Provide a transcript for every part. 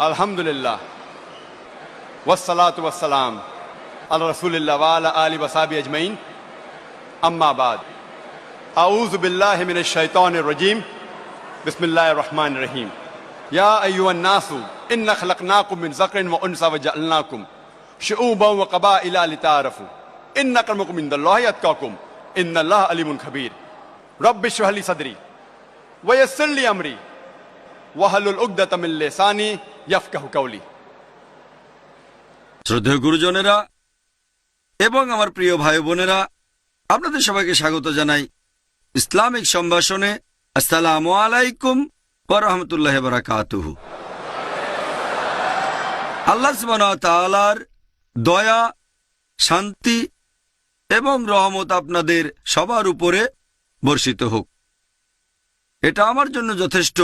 আলহামদুলিল্লাহ ওয়াসসালাতু ওয়াসসালাম আলা রাসূলিল্লাহ ওয়া আলা আলিহি ওয়া সাহবিহি আজমাইন আম্মা বাদ আউযু বিল্লাহি মিনাশ শাইতানির রাজীম বিসমিল্লাহির রহমানির রহিম ইয়া আইয়ুহান নাসু ইন্না খালাকনাকুম মিন যাকরিন ওয়া উনসা ওয়া জাআলনাকুম শুউবান ওয়া ক্বাবাইলা লিতাআরাফু ইন্না আক্রামাকুম ইনদাল্লাহি আতকাকুম ইন্নাল্লাহা আলিমুন খাবীর রব্বি ইশরাহ লি সাদরি ওয়া ইয়াসসির লি আমরি ওয়াহলুল উকদাতাম মিন লিসানি ইয়াফকাহু কাওলি। শ্রদ্ধেয় গুরুজনেরা এবং আমার প্রিয় ভাই বোনেরা, আপনাদের সবাইকে স্বাগত জানাই ইসলামিক সম্ভাষণে। আসসালামু আলাইকুম ওয়া রাহমাতুল্লাহি ওয়া বারাকাতুহু। আল্লাহ সুবহানাহু ওয়া তাআলার দয়া, শান্তি এবং রহমত আপনাদের সবার উপরে বর্ষিত হোক। এটা আমার জন্য যথেষ্ট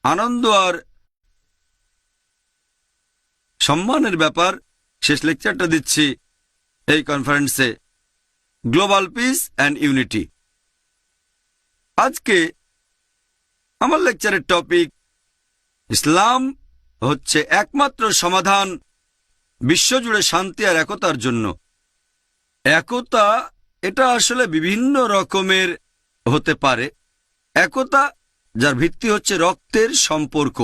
আনন্দ আর সম্মানের ব্যাপার। শেষ লেকচারটা দিচ্ছি এই কনফারেন্সে, গ্লোবাল পিস অ্যান্ড ইউনিটি। আজকে আমার লেকচারের টপিক, ইসলাম হচ্ছে একমাত্র সমাধান বিশ্বজুড়ে শান্তি আর একতার জন্য। একতা এটা আসলে বিভিন্ন রকমের হতে পারে। একতা যার ভিত্তি হচ্ছে রক্তের সম্পর্ক,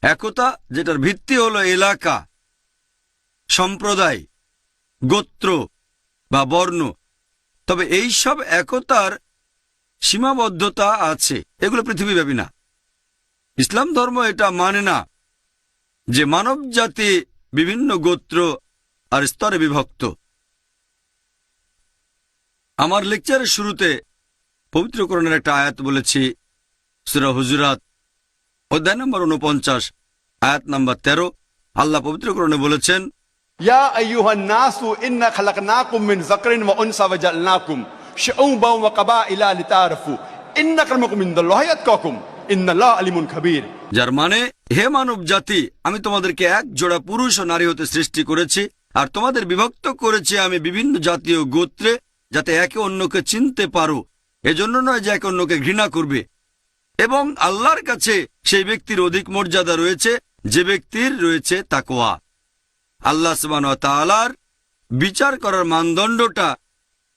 একতা যেটার ভিত্তি হলো এলাকা, সম্প্রদায়, গোত্র বা বর্ণ। তবে এই সব একতার সীমাবদ্ধতা আছে, এগুলো পৃথিবীব্যাপী না। ইসলাম ধর্ম এটা মানে না যে মানব জাতি বিভিন্ন গোত্র আর স্তরে বিভক্ত। আমার লেকচারের শুরুতে পবিত্র কোরআনের একটা আয়াত বলেছি, সূরা হুজুরাত অধ্যায় নম্বর 49 আয়াত নম্বর 13। আল্লাহ পবিত্র কোরআনে বলেছেন, ইয়া আইয়ুহান নাসু ইন্না খালাকনাকুম মিন যাকরিন ওয়া উনসা ওয়া জাআলনাকুম শুউবান ওয়া ক্বাবাইলা লিতাআরাফু ইন্না আক্রামাকুম ইনদাল্লাহি আতকাকুম ইন্নাল্লাহা আলিমুন খাবীর। যার মানে, হে মানব জাতি, আমি তোমাদেরকে এক জোড়া পুরুষ ও নারী হতে সৃষ্টি করেছি, আর তোমাদের বিভক্ত করেছি আমি বিভিন্ন জাতীয় গোত্রে, যাতে একে অন্যকে চিনতে পারো। এজন্য নয় যে একে অন্যকে ঘৃণা করবে। এবং আল্লাহর কাছে সেই ব্যক্তির অধিক মর্যাদা রয়েছে যে ব্যক্তির রয়েছে তাকওয়া। আল্লাহ সুবহানাহু ওয়া তাআলার বিচার করার মানদণ্ডটা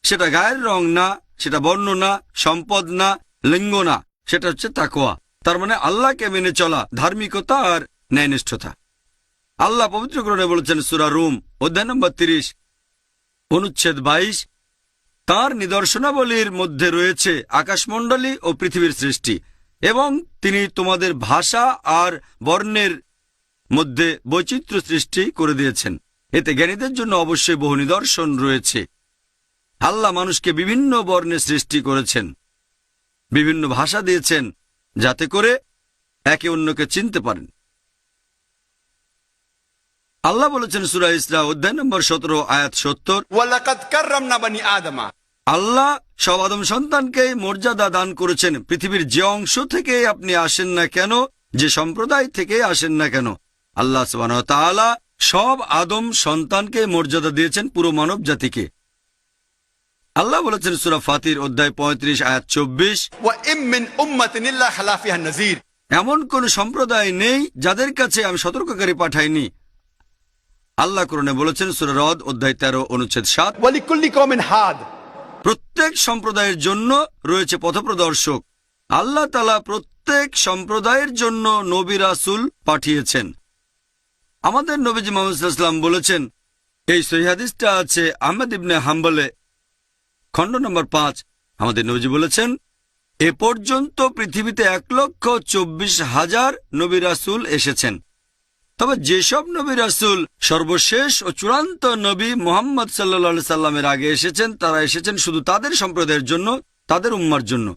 সেটা গায়ের রং না, সেটা বর্ণ না, সম্পদ না, লিঙ্গ না, সেটা হচ্ছে তাকওয়া। তার মানে আল্লাহকে মেনে চলা, ধার্মিকতা আর ন্যায়নিষ্ঠতা। আল্লাহ পবিত্র কোরআনে বলেছেন সূরা রুম অধ্যায় নম্বর 30 অনুচ্ছেদ 22, তাঁর নিদর্শনাবলীর মধ্যে রয়েছে আকাশমণ্ডলী ও পৃথিবীর সৃষ্টি, এবং তিনি তোমাদের ভাষা আর বর্ণের মধ্যে বৈচিত্র্য সৃষ্টি করে দিয়েছেন। এতে জ্ঞানীদের জন্য অবশ্যই বহু নিদর্শন রয়েছে। আল্লাহ মানুষকে বিভিন্ন বর্ণে সৃষ্টি করেছেন, বিভিন্ন ভাষা দিয়েছেন, যাতে করে একে অন্যকে চিনতে পারেন। আল্লাহ বলেছেন সূরা ইসরা অধ্যায় নম্বর 17 আয়াত 70, ওয়ালাকাদ কাররামনা বানি আদম। আল্লাহ সব আদম সন্তানকে মর্যাদা দান করেছেন, পৃথিবীর যে অংশ থেকে আপনি আসেন না কেন, যে সম্প্রদায় থেকে আসেন না কেন। আল্লাহ সুবহানাহু ওয়া তাআলা সব আদম সন্তানকে মর্যাদা দিয়েছেন, পুরো মানব জাতিকে। আল্লাহ বলেছেন সূরা ফাতির অধ্যায় 35 আয়াত 24, ওয়া ইম মিন উম্মাতিন ইল্লা খালা ফিহা নাযীর। এমন কোন সম্প্রদায় নেই যাদের কাছে আমি সতর্ককারী পাঠাইনি। আল্লাহ কোরআনে বলেছেন সূরা রদ অধ্যায় 13 অনুচ্ছেদ 7, ওয়া লিকুল্লি কওমিন হাদ। প্রত্যেক সম্প্রদায়ের জন্য রয়েছে পথপ্রদর্শক। আল্লাহ তাআলা প্রত্যেক সম্প্রদায়ের জন্য নবী রাসূল পাঠিয়েছেন। আমাদের নবীজি মুহাম্মদ সাল্লাল্লাহু আলাইহি ওয়াসাল্লাম বলেছেন, এই সহিহ হাদিসটা আছে আহমদ ইবনে হাম্বলে খণ্ড নম্বর 5। আমাদের নবীজি বলেছেন, এ পর্যন্ত পৃথিবীতে 1,24,000 নবী রাসূল এসেছেন। তবে যেসব নবী রাসূল সর্বশেষ ও চূড়ান্ত নবী মুহাম্মদ সাল্লাল্লাহু আলাইহি সাল্লামের আগে এসেছেন, তারা এসেছেন শুধু তাদের সম্প্রদায়ের জন্য, তাদের উম্মার জন্য।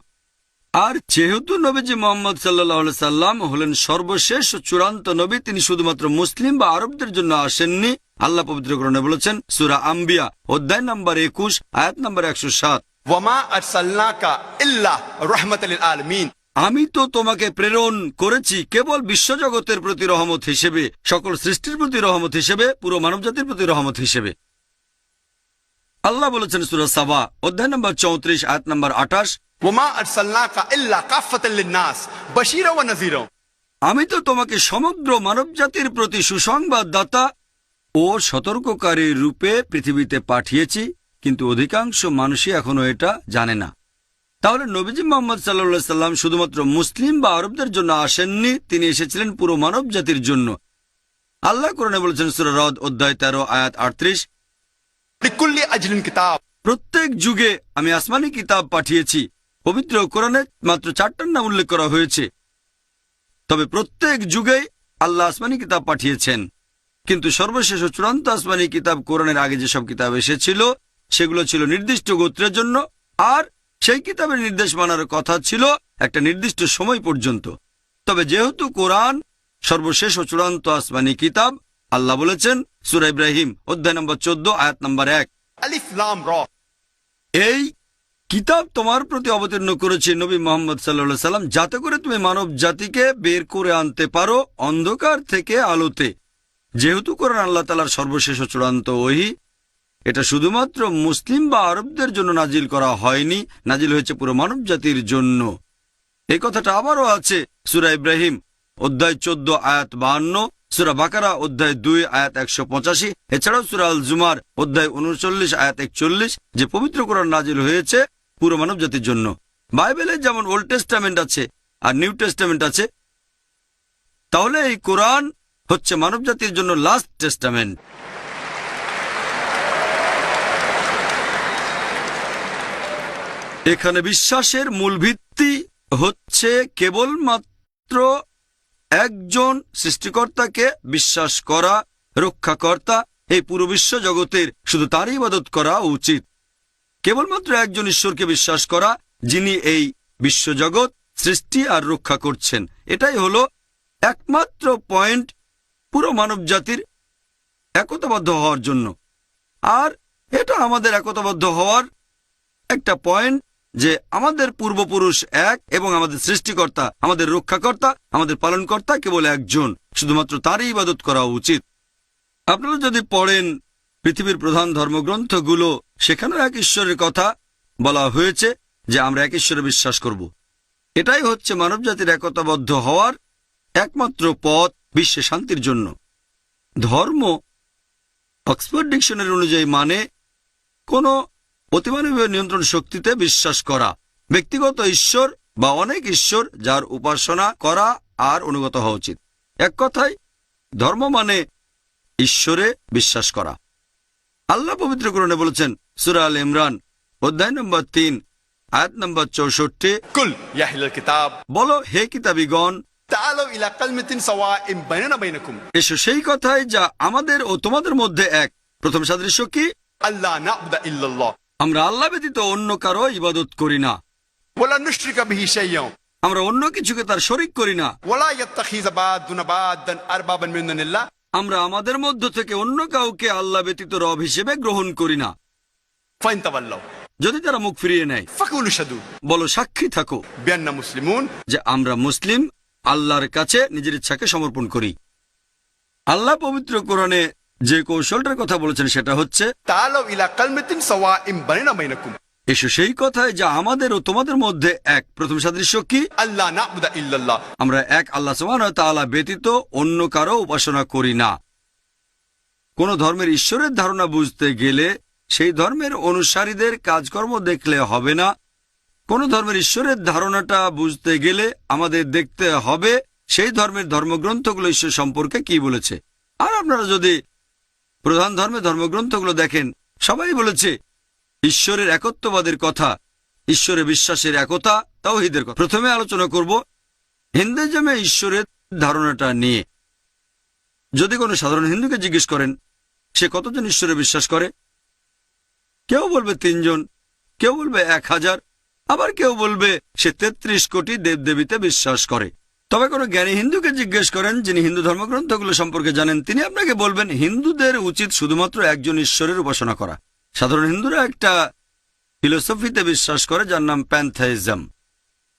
আর যেহেতু নবীজি মুহাম্মদ সাল্লাল্লাহু আলাইহি সাল্লাম হলেন সর্বশেষ ও চূড়ান্ত নবী, তিনি শুধুমাত্র মুসলিম বা আরবদের জন্য আসেননি। আল্লাহ পবিত্র কোরআনে বলেছেন সূরা আম্বিয়া অধ্যায় নম্বর 21 আয়াত নম্বর 107, ওয়া মা আরসালনাকা ইল্লা রাহমাতাল লিল আলামিন। আমি তো তোমাকে প্রেরণ করেছি কেবল বিশ্বজগতের প্রতি রহমত হিসেবে, সকল সৃষ্টির প্রতি রহমত হিসেবে, পুরো মানবজাতির প্রতি রহমত হিসেবে। আল্লাহ বলেছেন সূরা সাবা অধ্যায় নম্বর 34 আয়াত নম্বর 28, ওয়া মা আরসালনাকা ইল্লা কাফাতাল লিন নাস বাশীরা ওয়া নাযীরা। আমি তো তোমাকে সমগ্র মানবজাতির প্রতি সুসংবাদদাতা ও সতর্ককারী রূপে পৃথিবীতে পাঠিয়েছি, কিন্তু অধিকাংশ মানুষই এখনো এটা জানে না। তাহলে নবীজি মুহাম্মদ সাল্লাল্লাহু আলাইহি সাল্লাম শুধুমাত্র মুসলিম বা আরবদের জন্য আসেননি, তিনি এসেছিলেন পুরো মানব জাতির জন্য। আল্লাহ কোরআনে বলেছেন সূরা রদ অধ্যায় 13 আয়াত 38, লিকুল্লি আজলিন কিতাব। প্রত্যেক যুগে আমি আসমানি কিতাব পাঠিয়েছি। পবিত্র কোরআনে মাত্র 4টার নাম উল্লেখ করা হয়েছে, তবে প্রত্যেক যুগেই আল্লাহ আসমানি কিতাব পাঠিয়েছেন। কিন্তু সর্বশেষ ও চূড়ান্ত আসমানি কিতাব কোরআনের আগে যেসব কিতাব এসেছিল সেগুলো ছিল নির্দিষ্ট গোত্রের জন্য, আর সেই কিতাবের নির্দেশ মানার কথা ছিল একটা নির্দিষ্ট সময় পর্যন্ত। তবে যেহেতু কোরআন সর্বশেষ ও চূড়ান্ত আসমানি কিতাব, আল্লাহ বলেছেন সূরা ইব্রাহিম অধ্যায় নম্বর 14 আয়াত নম্বর 1, আলিফ লাম র। এই কিতাব তোমার প্রতি অবতীর্ণ করেছে নবী মুহাম্মদ সাল্লাল্লাহু আলাইহি সাল্লাম, যাতে করে তুমি মানব জাতিকে বের করে আনতে পারো অন্ধকার থেকে আলোতে। যেহেতু কোরআন আল্লাহ তাআলার সর্বশেষ ও চূড়ান্ত ওহী, এটা শুধুমাত্র মুসলিম বা আরবদের জন্য নাজিল করা হয়নি, নাজিল হয়েছে পুরো মানব জাতির জন্য। এই কথাটা আবারও আছে সূরা ইব্রাহিম অধ্যায় 14 আয়াত 52, সূরা বাকারা অধ্যায় 2 আয়াত 185, এছাড়াও সূরা আল জুমার অধ্যায় 39 আয়াত 41, যে পবিত্র কোরআন নাজিল হয়েছে পুরো মানব জাতির জন্য। বাইবেলে যেমন ওল্ড টেস্টামেন্ট আছে আর নিউ টেস্টামেন্ট আছে, তাহলে এই কোরআন হচ্ছে মানব জাতির জন্য লাস্ট টেস্টামেন্ট। এখানে বিশ্বাসের মূল ভিত্তি হচ্ছে কেবলমাত্র একজন সৃষ্টিকর্তাকে বিশ্বাস করা, রক্ষাকর্তা এই পুরো বিশ্ব জগতের, শুধু তারই ইবাদত করা উচিত। কেবলমাত্র একজন ঈশ্বরকে বিশ্বাস করা, যিনি এই বিশ্বজগৎ সৃষ্টি আর রক্ষা করছেন। এটাই হলো একমাত্র পয়েন্ট পুরো মানব জাতির একতাবদ্ধ হওয়ার জন্য। আর এটা আমাদের একতাবদ্ধ হওয়ার একটা পয়েন্ট যে আমাদের পূর্বপুরুষ এক এবং আমাদের সৃষ্টিকর্তা, আমাদের রক্ষাকর্তা, আমাদের পালনকর্তা কেবল একজন, শুধুমাত্র তারই ইবাদত করা উচিত। আপনারা যদি পড়েন পৃথিবীর প্রধান ধর্মগ্রন্থগুলো, সেখানেও এক ঈশ্বরের কথা বলা হয়েছে যে আমরা এক ঈশ্বরে বিশ্বাস করব। এটাই হচ্ছে মানবজাতির একতাবদ্ধ হওয়ার একমাত্র পথ বিশ্বে শান্তির জন্য। ধর্ম অক্সফোর্ড ডিকশনারি অনুযায়ী মানে কোনো অতিমানবীয় নিয়ন্ত্রণ শক্তিতে বিশ্বাস করা, ব্যক্তিগত ঈশ্বর বা অনেক ঈশ্বর যার উপাসনা করা আর অনুগত হওয়া উচিত। এক কথায় ধর্ম মানে ঈশ্বরে বিশ্বাস করা। আল্লাহ পবিত্র কোরআনে বলেছেন সূরা আল ইমরান অধ্যায় নম্বর 3 আয়াত নম্বর 64, কুল ইয়া আহলাল কিতাব, বলো হে কিতাবীগণ, তাআলাউ ইলা কালিমাতিন সাওয়াইন বাইনানা বাইনাকুম, এসো সেই কথায় যা আমাদের ও তোমাদের মধ্যে এক। প্রথম সাদৃশ্য কি? আল্লাহ না'বুদা ইল্লাল্লাহ, আমরা আল্লাহ ব্যতীত অন্য কারো ইবাদত করি না, ওয়ালা নুশরিকা বিহি শাইয়্যান, আমরা অন্য কিছুকে তার শরীক করি না, ওয়ালা ইয়াত্তাখিযা বা'দুনা বা'দান আরবাবান মিন দুনিল্লাহ, আমরা আমাদের মধ্য থেকে অন্য কাউকে আল্লাহ ব্যতীত রব হিসেবে গ্রহণ করি না। ফাইন তাওয়াল্লাউ, যদি তারা মুখ ফিরিয়ে নেয়, ফাকুলু শাদু, বলো সাক্ষী থাকো বিআন্না মুসলিমুন, যে আমরা মুসলিম, আল্লাহর কাছে নিজের ইচ্ছাকে সমর্পণ করি। আল্লাহ পবিত্র কোরআনে যে কৌশলটার কথা বলেছেন সেটা হচ্ছে তাআলাউ ইলা কালিমাতিন সাওয়াইন বাইনানা বাইনাকুম, এসো সেই কথায় যা আমাদের ও তোমাদের মধ্যে এক। প্রথম সাদৃশ্য কি? আল্লাহ না'বুদা ইল্লাল্লাহ, আমরা এক আল্লাহ সুবহানাহু ওয়া তাআলা ব্যতীত অন্য কারো উপাসনা করি না। কোন ধর্মের ঈশ্বরের ধারণা বুঝতে গেলে সেই ধর্মের অনুসারীদের কাজকর্ম দেখলে হবে না। কোন ধর্মের ঈশ্বরের ধারণাটা বুঝতে গেলে আমাদের দেখতে হবে সেই ধর্মের ধর্মগ্রন্থগুলো ঈশ্বর সম্পর্কে কি বলেছে। আর আপনারা যদি প্রধান ধর্মের ধর্মগ্রন্থগুলো দেখেন, সবাই বলেছে ঈশ্বরের একত্ববাদের কথা, ঈশ্বরে বিশ্বাসের একতা, তাওহীদের কথা। প্রথমে আলোচনা করব হিন্দুইজমে ঈশ্বরের ধারণাটা নিয়ে। যদি কোনো সাধারণ হিন্দুকে জিজ্ঞেস করেন সে কতজন ঈশ্বরে বিশ্বাস করে, কেউ বলবে 3 জন, কেউ বলবে 1000, আবার কেউ বলবে সে 33 কোটি দেবদেবীতে বিশ্বাস করে। তবে কোনো জ্ঞানী হিন্দুকে জিজ্ঞেস করেন যিনি হিন্দু ধর্মগ্রন্থগুলো সম্পর্কে জানেন, তিনি আপনাকে বলবেন হিন্দুদের উচিত শুধুমাত্র একজন ঈশ্বরের উপাসনা করা। সাধারণ হিন্দুরা একটা ফিলোসফিতে বিশ্বাস করে যার নাম প্যান্থাইজম।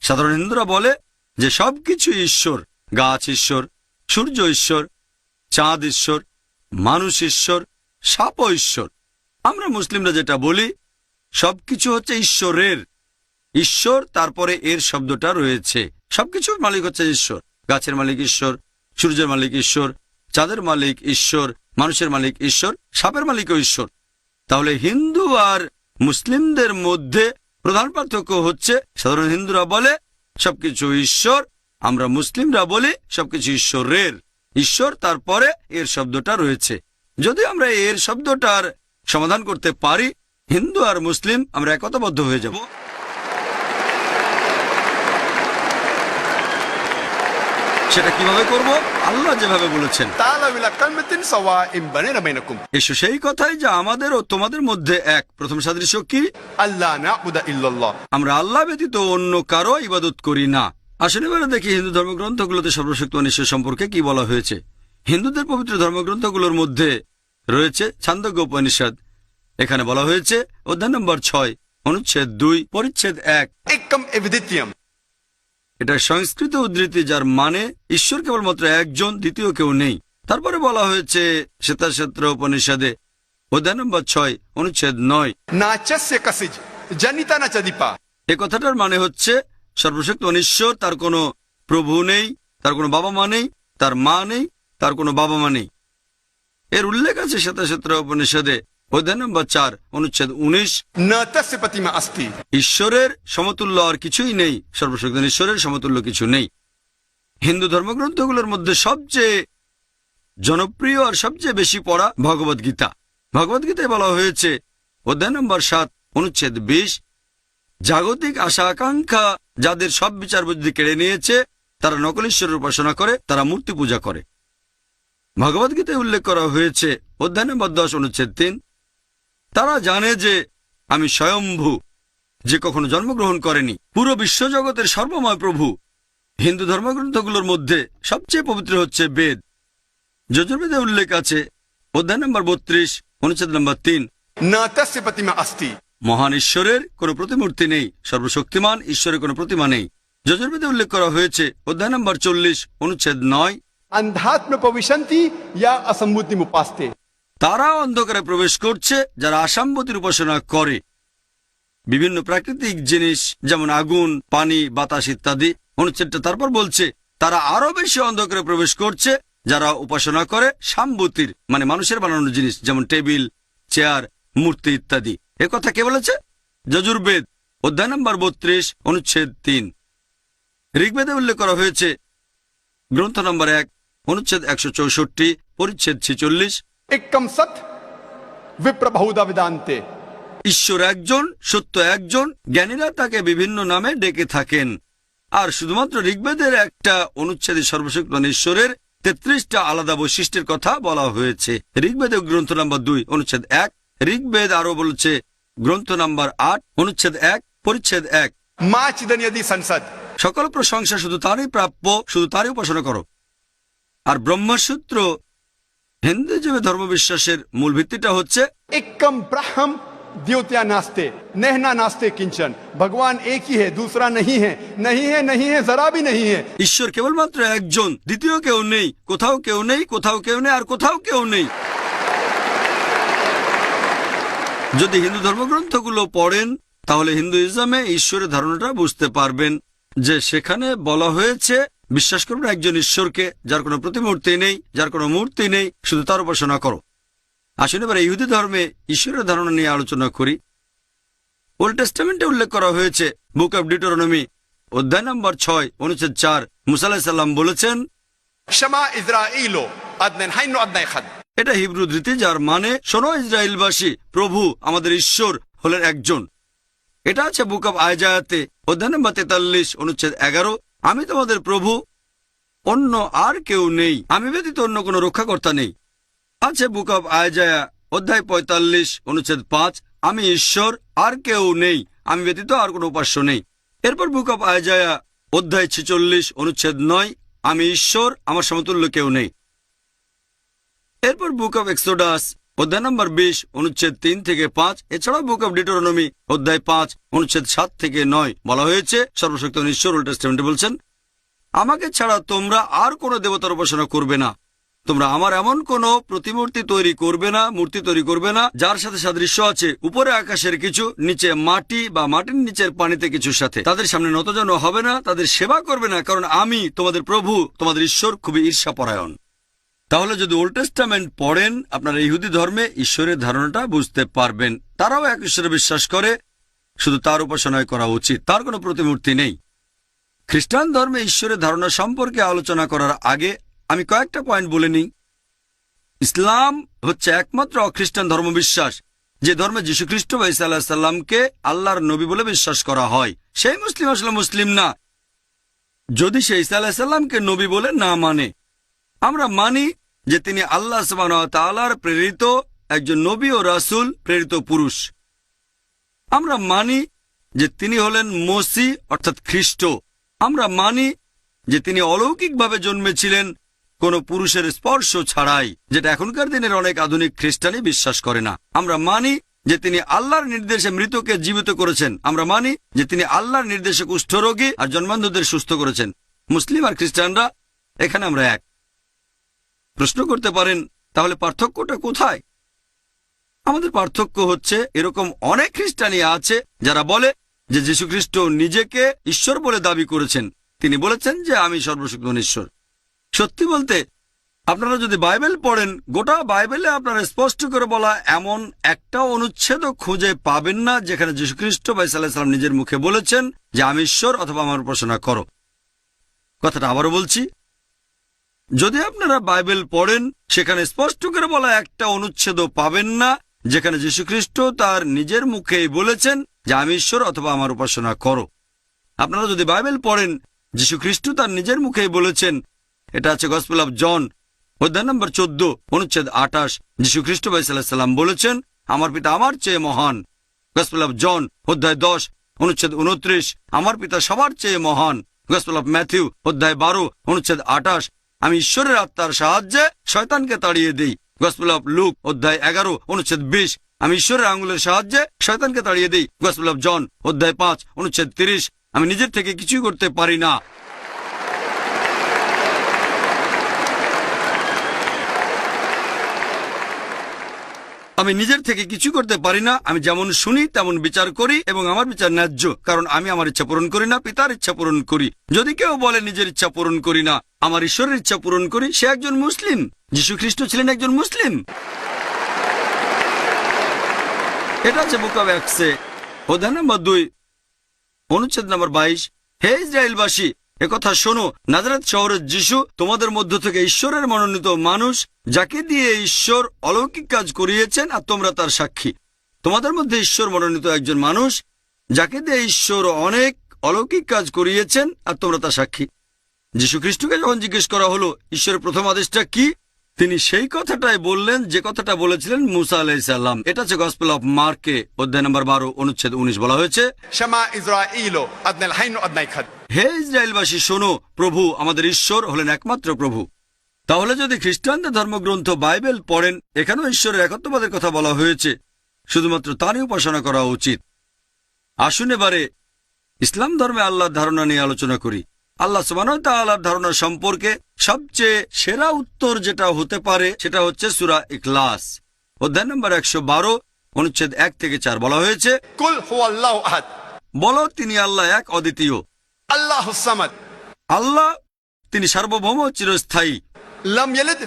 সাধারণ হিন্দুরা বলে যে সবকিছু ঈশ্বর, গাছ ঈশ্বর, সূর্য ঈশ্বর, চাঁদ ঈশ্বর, মানুষ ঈশ্বর, সাপও ঈশ্বর। আমরা মুসলিমরা যেটা বলি সবকিছু হচ্ছে ঈশ্বরের। ঈশ্বর তারপরে এর শব্দটা রয়েছে, সবকিছুর মালিক হচ্ছে ঈশ্বর। গাছের মালিক ঈশ্বর, সূর্যের মালিক ঈশ্বর, চাঁদের মালিক ঈশ্বর, মানুষের মালিক ঈশ্বর, সাপের মালিকও ঈশ্বর। তাহলে হিন্দু আর মুসলিমদের মধ্যে প্রধান পার্থক্য হচ্ছে সাধারণ হিন্দুরা বলে সবকিছু ঈশ্বর, আমরা মুসলিমরা বলি সবকিছু ঈশ্বরের। ঈশ্বর তারপরে এর শব্দটা রয়েছে। যদি আমরা এর শব্দটার সমাধান করতে পারি, হিন্দু আর মুসলিম আমরা একতাবদ্ধ হয়ে যাব। সেটা কিভাবে করব? আল্লাহ যেভাবে বলেছেন, تعالوا إلى كلمة سواء بيننا وبينكم এসো সেই কথাই যা আমাদের ও তোমাদের মধ্যে এক। প্রথম সাদৃশ্য কি? ألا نعبد إلا الله। আমরা আল্লাহ ব্যতীত অন্য কারো ইবাদত করি না। আসলে এবারে দেখি হিন্দু ধর্মগ্রন্থগুলোতে সর্বশক্তিমান ঈশ্বর সম্পর্কে কি বলা হয়েছে। হিন্দুদের পবিত্র ধর্মগ্রন্থগুলোর মধ্যে রয়েছে ছান্দোগ্য উপনিষদ। এখানে বলা হয়েছে অধ্যায় নম্বর 6, অনুচ্ছেদ 2, পরিচ্ছেদ 1। एकम एविदित्यम। এটা সংস্কৃত উদ্ধৃতি, যার মানে ঈশ্বর কেবলমাত্র একজন, দ্বিতীয় কেউ নেই। তারপরে বলা হয়েছে শ্বেতাক্ষেত্র উপনিষদে অধ্যায় নম্বর 6, অনুচ্ছেদ 9। नाचस्य कसिज जनिता न चदीपा। এ কথাটার মানে হচ্ছে সর্বশক্তিমান ঈশ্বর, তার কোনো প্রভু নেই, তার কোনো বাবা মা নেই, তার মা নেই, তার কোনো বাবা মা নেই। এর উল্লেখ আছে শ্বেতাক্ষেত্র উপনিষদে অধ্যায় নম্বর 4, অনুচ্ছেদ 19। न तस्य प्रतिमा अस्ति। ঈশ্বরের সমতুল্য আর কিছুই নেই, সর্বশক্তিমান ঈশ্বরের সমতুল্য কিছু নেই। হিন্দু ধর্মগ্রন্থগুলোর মধ্যে সবচেয়ে জনপ্রিয় আর সবচেয়ে বেশি পড়া ভগবদ্গীতা। ভগবদ্গীতায় বলা হয়েছে অধ্যায় নম্বর 7, অনুচ্ছেদ 20, জাগতিক আশা আকাঙ্ক্ষা যাদের সব বিচার বুদ্ধি কেড়ে নিয়েছে, তারা নকল ঈশ্বরের উপাসনা করে, তারা মূর্তি পূজা করে। ভগবদ্গীতায় উল্লেখ করা হয়েছে অধ্যায় নম্বর 10, অনুচ্ছেদ 3, তারা জানে যে আমি স্বয়ম্ভু, যে কখনো জন্মগ্রহণ করেনি, পুরো বিশ্বজগতের সর্বময় প্রভু। হিন্দু ধর্মগ্রন্থগুলোর মধ্যে সবচেয়ে পবিত্র হচ্ছে বেদ। যজুর্বেদে উল্লেখ আছে অধ্যায় নম্বর 32, অনুচ্ছেদ নম্বর 3, न तस्य प्रतिमा अस्ति। মহান ঈশ্বরের কোনো প্রতিমূর্তি নেই, সর্বশক্তিমান ঈশ্বরের কোনো প্রতিমা নেই। যজুর্বেদে উল্লেখ করা হয়েছে অধ্যায় নম্বর 40, অনুচ্ছেদ 9, अंधात्म प्रविशन्ति या असम्मुति उपास्ते। তারা অন্ধকারে প্রবেশ করছে যারা আসাম্বতীর উপাসনা করে। বিভিন্ন প্রাকৃতিক জিনিস যেমন আগুন, পানি, বাতাস ইত্যাদি। অনুচ্ছেদটা তারপর বলছে তারা আরো বেশি অন্ধকারে প্রবেশ করছে যারা উপাসনা করে সাম্বতীর, মানে মানুষের বানানো জিনিস, যেমন টেবিল, চেয়ার, মূর্তি ইত্যাদি। এ কথা কে বলেছে? যজুর্বেদ অধ্যায় নম্বর 32, অনুচ্ছেদ 3। ঋগ্বেদে উল্লেখ করা হয়েছে গ্রন্থ নম্বর 1, অনুচ্ছেদ 164, পরিচ্ছেদ 46, एकम सत विप्र बहुधा वेदांते। ঈশ্বর একজন, সত্য একজন, জ্ঞানীরা তাকে বিভিন্ন নামে ডেকে থাকেন। আর শুধুমাত্র ঋগ্বেদের একটা অনুচ্ছেদে সর্বশক্তিমান ঈশ্বরের 33টা আলাদা বৈশিষ্ট্যের কথা বলা হয়েছে। ঋগ্বেদে গ্রন্থ নম্বর 2, অনুচ্ছেদ 1। ঋগ্বেদ আরো বলছে গ্রন্থ নম্বর 8, অনুচ্ছেদ 1, পরিচ্ছেদ 1, मां चिदन्यदि संसद। সকল প্রশংসা শুধু তারই প্রাপ্য, শুধু তারই উপাসনা করো। আর ব্রহ্মসূত্র হিন্দুজীবী ধর্মবিশ্বাসের মূল ভিত্তিটা হচ্ছে एकम ब्रह्म द्योत्या नास्ते नहना नास्ते किंचन। भगवान एक ही है, दूसरा नहीं है, नहीं है, नहीं है, जरा भी नहीं है। ঈশ্বর কেবলমাত্র একজন, দ্বিতীয় কেউ নেই, কোথাও কেউ নেই, কোথাও কেউ নেই, আর কোথাও কেউ নেই। যদি হিন্দু ধর্মগ্রন্থগুলো পড়েন তাহলে হিন্দুইজমে ঈশ্বরের ধারণাটা বুঝতে পারবেন, যে সেখানে বলা হয়েছে বিশ্বাস করবেন একজন ঈশ্বরকে, যার কোনো প্রতিমূর্তি নেই, যার কোনো মূর্তি নেই, শুধু তার উপাসনা করো। আসুন এবার ইহুদি ধর্মে ঈশ্বরের ধারণা নিয়ে আলোচনা করি। ওল্ড টেস্টামেন্টে উল্লেখ করা হয়েছে বুক অব ডিউটেরোনমি অধ্যায় নম্বর 6, অনুচ্ছেদ 4, মুসা আলাইহিস সালাম বলেছেন, शमा इज़राइलो अदनन हाइनो अदनाय खद। এটা হিব্রু ধৃতি, যার মানে শোনো ইসরায়েলবাসী, প্রভু আমাদের ঈশ্বর হলেন একজন। এটা আছে বুক অব আয়জায়াতে অধ্যায় নম্বর 43, অনুচ্ছেদ 11, আমি তোমাদের প্রভু, অন্য আর কেউ নেই, আমি ব্যতীত অন্য কোনো রক্ষাকর্তা নেই। আছে বুক অব আয়জায়া অধ্যায় 45, অনুচ্ছেদ 5, আমি ঈশ্বর, আর কেউ নেই, আমি ব্যতীত আর কোনো উপাস্য নেই। এরপর বুক অব আয়জায়া অধ্যায় 46, অনুচ্ছেদ 9, আমি ঈশ্বর, আমার সমতুল্য কেউ নেই। এরপর বুক অব এক্সোডাস অধ্যায় নম্বর 20, অনুচ্ছেদ 3 থেকে 5, এছাড়াও বুক অব ডিউটেরোনমি অধ্যায় 5, অনুচ্ছেদ 7 থেকে 9 বলা হয়েছে সর্বশক্তিমান ঈশ্বর ওল্ড টেস্টামেন্টে বলছেন, আমাকে ছাড়া তোমরা আর কোনো দেবতার উপাসনা করবে না। তোমরা আমার এমন কোন প্রতিমূর্তি তৈরি করবে না, মূর্তি তৈরি করবে না যার সাথে সাদৃশ্য আছে উপরে আকাশের কিছু, নিচে মাটি বা মাটির নিচের পানিতে কিছুর সাথে। তাদের সামনে নতজন হবে না, তাদের সেবা করবে না, কারণ আমি তোমাদের প্রভু, তোমাদের ঈশ্বর খুবই ঈর্ষাপরায়ণ। তাহলে যদি ওল্ড টেস্টামেন্ট পড়েন, আপনারা ইহুদি ধর্মে ঈশ্বরের ধারণাটা বুঝতে পারবেন। তারাও এক ঈশ্বরে বিশ্বাস করে, শুধু তার উপাসনায় করা উচিত, তার কোনো প্রতিমূর্তি নেই। খ্রিস্টান ধর্মে ঈশ্বরের ধারণা সম্পর্কে আলোচনা করার আগে আমি কয়েকটা পয়েন্ট বলে নিই। ইসলাম হচ্ছে একমাত্র অখ্রিস্টান ধর্মবিশ্বাস যে ধর্মে যীশুখ্রিস্ট বা ঈসা আলাইহিস সালামকে আল্লাহর নবী বলে বিশ্বাস করা হয়। সেই মুসলিম আসলে মুসলিম না যদি সে ঈসা আলাইহিস সালামকে নবী বলে না মানে। আমরা মানি যে তিনি আল্লাহ সুবহানাহু ওয়া তাআলার প্রেরিত একজন নবী ও রাসূল, প্রেরিত পুরুষ। আমরা মানি যে তিনি হলেন মসিহ অর্থাৎ খ্রিস্ট। আমরা মানি যে তিনি অলৌকিকভাবে জন্মেছিলেন কোন পুরুষের স্পর্শ ছাড়াই, যেটা এখনকার দিনের অনেক আধুনিক খ্রিস্টানই বিশ্বাস করে না। আমরা মানি যে তিনি আল্লাহর নির্দেশে মৃতকে জীবিত করেছেন। আমরা মানি যে তিনি আল্লাহর নির্দেশে কুষ্ঠরোগী আর জন্মান্ধদের সুস্থ করেছেন। মুসলিম আর খ্রিস্টানরা এখানে আমরা এক। প্রশ্ন করতে পারেন, তাহলে পার্থক্যটা কোথায়? আমাদের পার্থক্য হচ্ছে এরকম অনেক খ্রিস্টানই আছে যারা বলে যে যীশুখ্রিস্ট নিজেকে ঈশ্বর বলে দাবি করেছেন। তিনি বলেছেন যে আমি সর্বশক্তিমান ঈশ্বর। সত্যি বলতে আপনারা যদি বাইবেল পড়েন, গোটা বাইবেলে আপনারা স্পষ্ট করে বলা এমন একটা অনুচ্ছেদ খুঁজে পাবেন না যেখানে যীশুখ্রিস্ট বা ঈসা আলাইহিস সালাম নিজের মুখে বলেছেন যে আমি ঈশ্বর অথবা আমার উপাসনা করো। কথাটা আবারও বলছি, যদি আপনারা বাইবেল পড়েন সেখানে স্পষ্ট করে বলা একটা অনুচ্ছেদও পাবেন না যেখানে যীশুখ্রিস্ট তার নিজের মুখেই বলেছেন যে আমি ঈশ্বর অথবা আমার উপাসনা করো। আপনারা যদি বাইবেল পড়েন, যীশুখ্রিস্ট তার নিজের মুখেই বলেছেন, এটা আছে গসপেল অফ জন অধ্যায় নম্বর 14 অনুচ্ছেদ 28। যীশুখ্রিস্ট বা ঈসা আলাইহিস সালাম বলেছেন আমার পিতা আমার চেয়ে মহান। গসপেল অফ জন অধ্যায় 10 অনুচ্ছেদ 29, আমার পিতা সবার চেয়ে মহান। গসপেল অফ ম্যাথিউ অধ্যায় 12 অনুচ্ছেদ 28, আমি ঈশ্বরের আত্মার সাহায্যে শয়তানকে তাড়িয়ে দিই। গসপেল অফ লুক অধ্যায় 11 অনুচ্ছেদ 20, আমি ঈশ্বরের আঙুলের সাহায্যে শয়তানকে তাড়িয়ে দিই। গসপেল অফ জন অধ্যায় 5 অনুচ্ছেদ 30, আমি নিজের থেকে কিছুই করতে পারি না। আমি নিজের থেকে কিছু করতে পারি না, আমি যেমন শুনি তেমন বিচার করি এবং আমার বিচার ন্যায্য, কারণ আমি আমার ইচ্ছা পূরণ করি না, পিতার ইচ্ছা পূরণ করি। যদি কেউ বলে নিজের ইচ্ছা পূরণ করি না, আমার ঈশ্বরের ইচ্ছা পূরণ করি, সে একজন মুসলিম। যীশুখ্রিস্ট ছিলেন একজন মুসলিম। এটা আছে বুক অব অ্যাক্টসে অধ্যায় নম্বর 2 অনুচ্ছেদ নম্বর 22, হে ইসরায়েলবাসী একথা শোনো, নাজারেত শহরের যিশু তোমাদের মধ্য থেকে ঈশ্বরের মনোনীত মানুষ, যাকে দিয়ে ঈশ্বর অলৌকিক কাজ করিয়েছেন আর তোমরা তার সাক্ষী। তোমাদের মধ্যে ঈশ্বর মনোনীত একজন মানুষ, যাকে দিয়ে ঈশ্বর অনেক অলৌকিক কাজ করিয়েছেন আর তোমরা তার সাক্ষী। যীশুখ্রিস্টকে যখন জিজ্ঞেস করা হলো ঈশ্বরের প্রথম আদেশটা কি, তিনি সেই কথাটাই বললেন যে কথাটা বলেছিলেন মুসা আলাইহিস সালাম। এটা হচ্ছে গসপেল অফ মার্কে অধ্যায় নম্বর 12 অনুচ্ছেদ 19, বলা হয়েছে শামা ইসরাঈলো আদনাল হাইন আদনাই খাদ, হে ইসরায়েলবাসী শোনো, প্রভু আমাদের ঈশ্বর হলেন একমাত্র প্রভু। তাহলে যদি খ্রিস্টানদের ধর্মগ্রন্থ বাইবেল পড়েন, এখানেও ঈশ্বরের একত্ববাদের কথা বলা হয়েছে, শুধুমাত্র তারই উপাসনা করা উচিত। আসুন এবারে ইসলাম ধর্মে আল্লাহর ধারণা নিয়ে আলোচনা করি। আল্লাহ সুবহানাহু ওয়া তাআলার ধারণা সম্পর্কে সবচেয়ে সেরা উত্তর যেটা হতে পারে সেটা হচ্ছে সূরা ইখলাস অধ্যায় নম্বর 112 অনুচ্ছেদ 1 থেকে 4, বলা হয়েছে কুল হুয়াল্লাহু আহাদ, বলো তিনি আল্লাহ এক অদ্বিতীয়। আল্লাহুস সামাদ, আল্লাহ তিনি সার্বভৌম চিরস্থায়ী। লাম ইয়ালিদ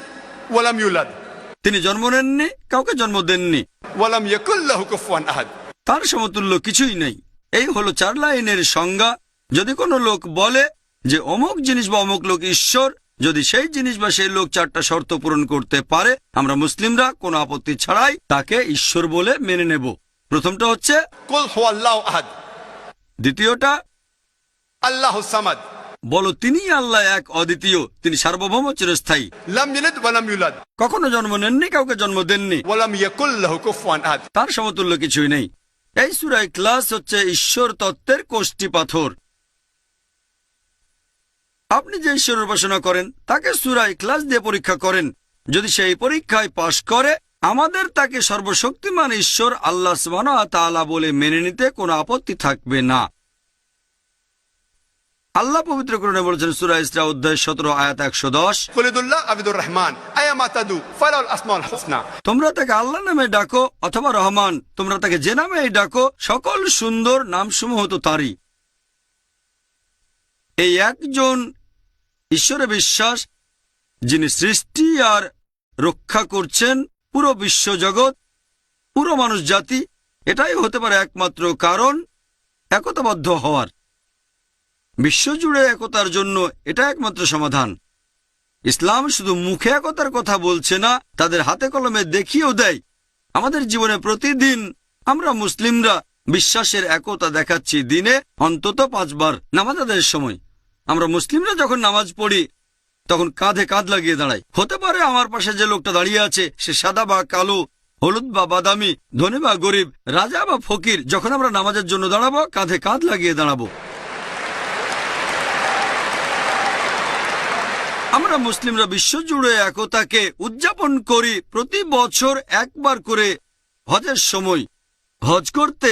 ওয়া লাম ইউলাদ, তিনি জন্ম নেননি, কাউকে জন্ম দেননি। ওয়া লাম ইয়াকুল লাহু কুফুয়ান আহাদ, তার সমতুল্য কিছুই নেই। এই হলো 4 লাইনের সংজ্ঞা। যদি কোনো লোক বলে যে অমুক জিনিস বা অমুক লোক ঈশ্বর, যদি সেই জিনিস বা সেই লোক 4টা শর্ত পূরণ করতে পারে, আমরা মুসলিমরা কোনো আপত্তি ছাড়াই তাকে ঈশ্বর বলে মেনে নেব। প্রথমটা হচ্ছে কুল হুয়াল্লাহু আহাদ, দ্বিতীয়টা আল্লাহুস সামাদ, বলো তিনি আল্লাহ এক অদ্বিতীয়, তিনি সার্বভৌম চিরস্থায়ী। লাম ইয়ালিদ ওয়া লাম ইউলাদ, কখনো জন্ম নেননি, কাউকে জন্ম দেননি, ওয়া লাম ইয়াকুল লাহু কুফুয়ান আহাদ, তার সমতুল্য কিছুই নেই। এই সূরা ইখলাস হচ্ছে ঈশ্বর তত্ত্বের কোষ্ঠী পাথর। আপনি যে ঈশ্বরের উপাসনা করেন তাকে সূরা ইখলাস দিয়ে পরীক্ষা করেন। যদি সেই পরীক্ষায় পাশ করে, আমাদের তাকে সর্বশক্তিমান ঈশ্বর আল্লাহ সুবহানাহু ওয়া তাআলা বলে মেনে নিতে কোনো আপত্তি থাকবে না। আল্লাহ পবিত্র কোরআনে বলেছেন সূরা ইসরা অধ্যায় 17 আয়াত 110, কুল ইদুল্লাহ আবিদুর রহমান আয়ামা তাদু ফালাউল আসমাউল হুসনা। তোমরা তাকে আল্লাহ নামে ডাকো অথবা রহমান, তোমরা তাকে যে নামেই ডাকো, সকল সুন্দর নামসমূহ তো তারই। এই একজন ঈশ্বরে বিশ্বাস, যিনি সৃষ্টি আর রক্ষা করছেন পুরো বিশ্বজগৎ, পুরো মানুষ জাতি, এটাই হতে পারে একমাত্র কারণ একতাবদ্ধ হওয়ার। বিশ্বজুড়ে একতার জন্য এটা একমাত্র সমাধান। ইসলাম শুধু মুখে একতার কথা বলছে না, তাদের হাতে কলমে দেখিয়েও দেয়। আমাদের জীবনে প্রতিদিন আমরা মুসলিমরা বিশ্বাসের একতা দেখাচ্ছি, দিনে অন্তত 5 বার নামাজ আদায়ের সময়। আমরা মুসলিমরা যখন নামাজ পড়ি তখন কাঁধে কাঁধ লাগিয়ে দাঁড়াই। হতে পারে আমার পাশে যে লোকটা দাঁড়িয়ে আছে সে সাদা বা কালো, হলুদ বা বাদামি, ধনী বা গরিব, রাজা বা ফকির। যখন আমরা নামাজের জন্য দাঁড়াবো কাঁধে কাঁধ লাগিয়ে দাঁড়াবো। আমরা মুসলিমরা বিশ্বজুড়ে একতাকে উদযাপন করি প্রতি বছর একবার করে হজের সময়। হজ করতে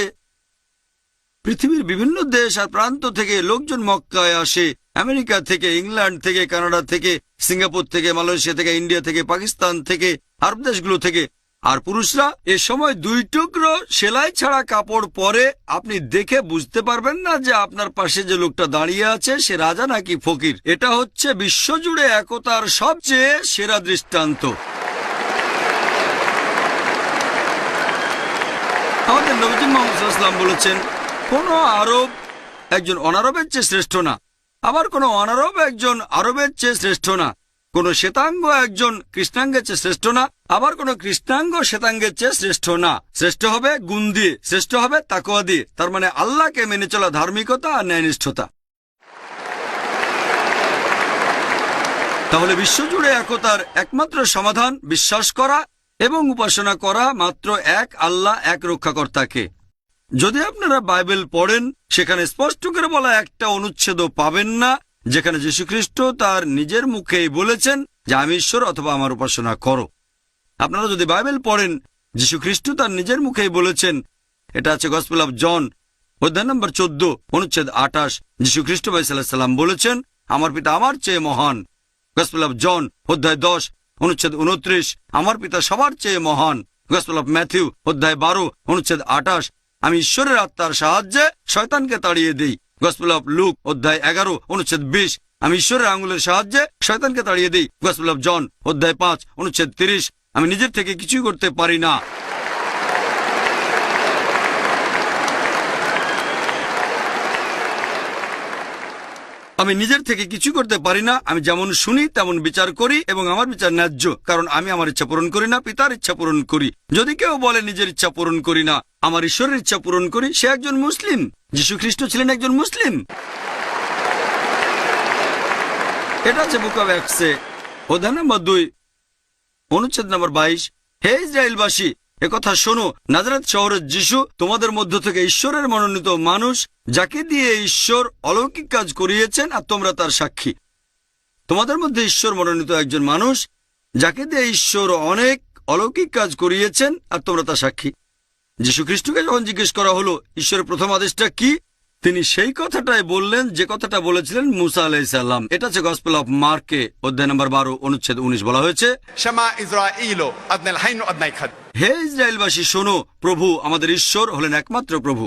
পৃথিবীর বিভিন্ন দেশ আর প্রান্ত থেকে লোকজন মক্কায় আসে। আমেরিকা থেকে, ইংল্যান্ড থেকে, কানাডা থেকে, সিঙ্গাপুর থেকে, মালয়েশিয়া থেকে, ইন্ডিয়া থেকে, পাকিস্তান থেকে, আরব দেশগুলো থেকে। আর পুরুষরা এ সময় 2 টুকরো সেলাই ছাড়া কাপড় পরে। আপনি দেখে বুঝতে পারবেন না যে আপনার পাশে যে লোকটা দাঁড়িয়ে আছে সে রাজা নাকি ফকির। এটা হচ্ছে বিশ্বজুড়ে একতার সবচেয়ে সেরা দৃষ্টান্ত। আমাদের নবীজি মুহাম্মদ সাল্লাল্লাহু আলাইহি ওয়াসাল্লাম বলেছেন, কোন আরব একজন অনারবের চেয়ে শ্রেষ্ঠ না, আবার কোন অনারব একজন আরবের চেয়ে শ্রেষ্ঠ না। কোন শ্বেতাঙ্গ একজন কৃষ্ণাঙ্গের চেয়ে শ্রেষ্ঠ না, আবার কোন কৃষ্ণাঙ্গ শ্বেতাঙ্গের চেয়ে শ্রেষ্ঠ না। শ্রেষ্ঠ হবে গুণ দিয়ে, শ্রেষ্ঠ হবে তাকওয়া দিয়ে। তার মানে আল্লাহকে মেনে চলা, ধার্মিকতা আর ন্যায়নিষ্ঠতা। তাহলে বিশ্বজুড়ে একতার একমাত্র সমাধান বিশ্বাস করা এবং উপাসনা করা মাত্র এক আল্লাহ, এক রক্ষাকর্তাকে। যদি আপনারা বাইবেল পড়েন সেখানে স্পষ্ট করে বলা একটা অনুচ্ছেদও পাবেন না যেখানে যীশুখ্রিস্ট তার নিজের মুখেই বলেছেন যে আমি ঈশ্বর অথবা আমার উপাসনা করো। আপনারা যদি বাইবেল পড়েন, যীশুখ্রিস্ট তার নিজের মুখেই বলেছেন। এটা আছে গসপেল অফ জন অধ্যায় নম্বর 14 অনুচ্ছেদ 28। যীশুখ্রিস্ট ভাই সাল্লাল্লাহু আলাইহি সাল্লাম বলেছেন, আমার পিতা আমার চেয়ে মহান। গসপেল অফ জন অধ্যায় 10 অনুচ্ছেদ 29, আমার পিতা সবার চেয়ে মহান। গসপেল অফ ম্যাথিউ অধ্যায় 12 অনুচ্ছেদ 28, আমি ঈশ্বরের আত্মার সাহায্যে শয়তানকে তাড়িয়ে দিই। গসপেল অফ লুক অধ্যায় 11 অনুচ্ছেদ 20, আমি ঈশ্বরের আঙুলের সাহায্যে শয়তানকে তাড়িয়ে দিই। গসপেল অফ জন অধ্যায় 5 অনুচ্ছেদ 30, আমি নিজের থেকে কিছুই করতে পারি না। আমি নিজের থেকে কিছু করতে পারি না, আমি যেমন শুনি তেমন বিচার করি এবং আমার বিচার ন্যায্য, কারণ আমি আমার ইচ্ছা পূরণ করি না, পিতার ইচ্ছা পূরণ করি। যদি কেউ বলে নিজের ইচ্ছা পূরণ করি না, আমার ঈশ্বরের ইচ্ছা পূরণ করি, সে একজন মুসলিম। যীশুখ্রিস্ট ছিলেন একজন মুসলিম। এটা আছে বুক অব অ্যাক্টসে অধ্যায় নম্বর 2 অনুচ্ছেদ নম্বর 22। হে ইসরায়েলবাসী, একথা শোনো, নাজারেত শহরের যিশু তোমাদের মধ্য থেকে ঈশ্বরের মনোনীত মানুষ, যাকে দিয়ে ঈশ্বর অলৌকিক কাজ করিয়েছেন আর তোমরা তার সাক্ষী। তোমাদের মধ্যে ঈশ্বর মনোনীত একজন মানুষ, যাকে দিয়ে ঈশ্বর অনেক অলৌকিক কাজ করিয়েছেন আর তোমরা তার সাক্ষী। যীশুখ্রিস্টকে যখন জিজ্ঞেস করা হলো ঈশ্বরের প্রথম আদেশটা কি, তিনি সেই কথাটাই বললেন যে কথাটা বলেছিলেন মুসা আলাইহিস সালাম। এটা আছে গসপেল অফ মার্কে অধ্যায় নম্বর 12 অনুচ্ছেদ 19। বলা হয়েছে, শামা ইসরাঈলু আদনাল হাইনু আদনাই খাদ। হে ইসরায়েলবাসী শোনো, প্রভু আমাদের ঈশ্বর হলেন একমাত্র প্রভু।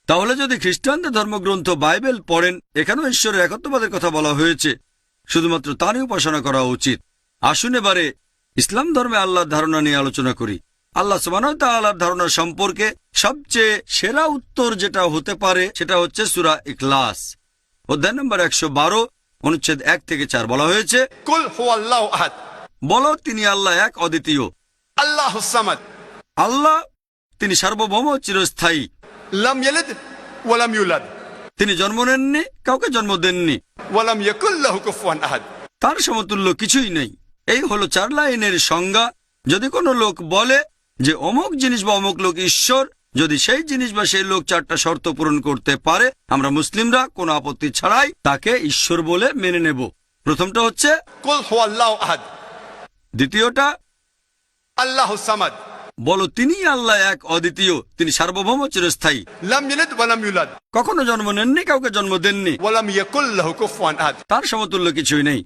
তাহলে যদি খ্রিস্টানদের ধর্মগ্রন্থ বাইবেল পড়েন, এখানেও ঈশ্বরের একত্ববাদের কথা বলা হয়েছে, শুধুমাত্র তারই উপাসনা করা উচিত। আসুন এবারে ইসলাম ধর্মে আল্লাহর ধারণা নিয়ে আলোচনা করি। আল্লাহ সুবহানাহু ওয়া তাআলার ধারণা সম্পর্কে সবচেয়ে সেরা উত্তর যেটা হতে পারে সেটা হচ্ছে সূরা ইখলাস অধ্যায় নম্বর 112 অনুচ্ছেদ 1 থেকে 4। বলা হয়েছে, কুল হুয়াল্লাহু আহাদ, বলো তিনি আল্লাহ এক, অদ্বিতীয়। আল্লাহুস সামাদ, আল্লাহ তিনি সার্বভৌম, চিরস্থায়ী। লাম ইয়ালিদ ওয়া লাম ইউলাদ, তিনি জন্ম নেননি, কাউকে জন্ম দেননি। ওয়া লাম ইয়াকুল লাহু কুফুয়ান আহাদ, তার সমতুল্য কিছুই নেই। এই হলো 4 লাইনের সংজ্ঞা। যদি কোনো লোক বলে যে অমুক জিনিস বা অমুক লোক ঈশ্বর, যদি সেই জিনিস বা সেই লোক 4টা শর্ত পূরণ করতে পারে, আমরা মুসলিমরা কোনো আপত্তি ছাড়াই তাকে ঈশ্বর বলে মেনে নেব। প্রথমটা হচ্ছে কুল হুয়াল্লাহু আহাদ, দ্বিতীয়টা আল্লাহুস সামাদ, বলো তিনি আল্লাহ এক, অদ্বিতীয়, তিনি সার্বভৌম, চিরস্থায়ী, لم يلد ولم يولد কখনো জন্ম নেননি, কাউকে জন্ম দেননি, ولم يكن له كفوا أحد। তার সমতুল্য কিছুই নেই।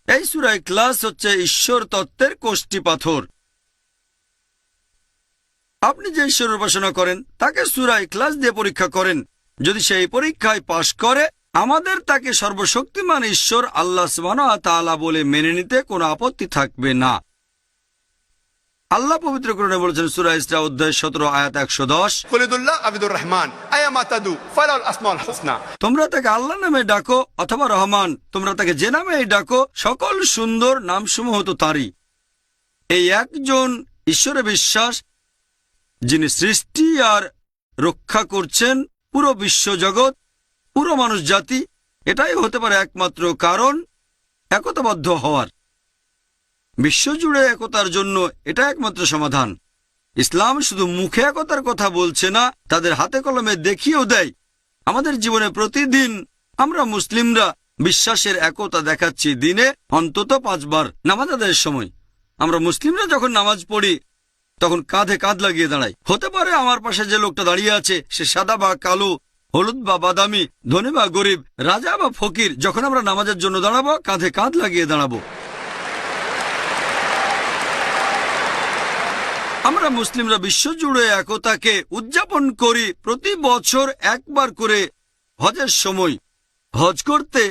এই সূরা ইখলাস হচ্ছে ঈশ্বর তত্ত্বের কোষ্ঠী পাথর। আপনি যে ঈশ্বর উপাসনা করেন তাকে সূরা ইখলাস দিয়ে পরীক্ষা করেন। যদি সেই পরীক্ষায় পাশ করে, আমাদের তাকে সর্বশক্তিমান ঈশ্বর আল্লাহ সুবহানাহু ওয়া তাআলা বলে মেনে নিতে কোনো আপত্তি থাকবে না। আল্লাহ পবিত্র কোরআনে বলেছেন সূরা ইসরা অধ্যায় 17 আয়াত 110, قل ادعوا الله أو ادعوا الرحمن أيما تدعوا فله الأسماء الحسنى। তোমরা তাকে আল্লাহ নামে ডাকো অথবা রহমান, তোমরা তাকে যে নামেই ডাকো, সকল সুন্দর নামসমূহ তো তারই। এই একজন ঈশ্বরে বিশ্বাস, যিনি সৃষ্টি আর রক্ষা করছেন পুরো বিশ্বজগৎ, পুরো মানুষ জাতি, এটাই হতে পারে একমাত্র কারণ একতাবদ্ধ হওয়ার। বিশ্বজুড়ে একতার জন্য এটা একমাত্র সমাধান। ইসলাম শুধু মুখে একতার কথা বলছে না, তাদের হাতে কলমে দেখিয়েও দেয়। আমাদের জীবনে প্রতিদিন আমরা মুসলিমরা বিশ্বাসের একতা দেখাচ্ছি। দিনে অন্তত 5 বার নামাজ আদায়ের সময় আমরা মুসলিমরা যখন নামাজ পড়ি তখন কাঁধে কাঁধ লাগিয়ে দাঁড়াই। হতে পারে আমার পাশে যে লোকটা দাঁড়িয়ে আছে সে সাদা বা কালো, হলুদ বা বাদামি, ধনী বা গরিব, রাজা বা ফকির। যখন আমরা নামাজের জন্য দাঁড়াবো, কাঁধে কাঁধ লাগিয়ে দাঁড়াবো। আমরা মুসলিমরা বিশ্বজুড়ে একতাকে উদযাপন করি প্রতি বছর একবার করে হজের সময়। হজ করতে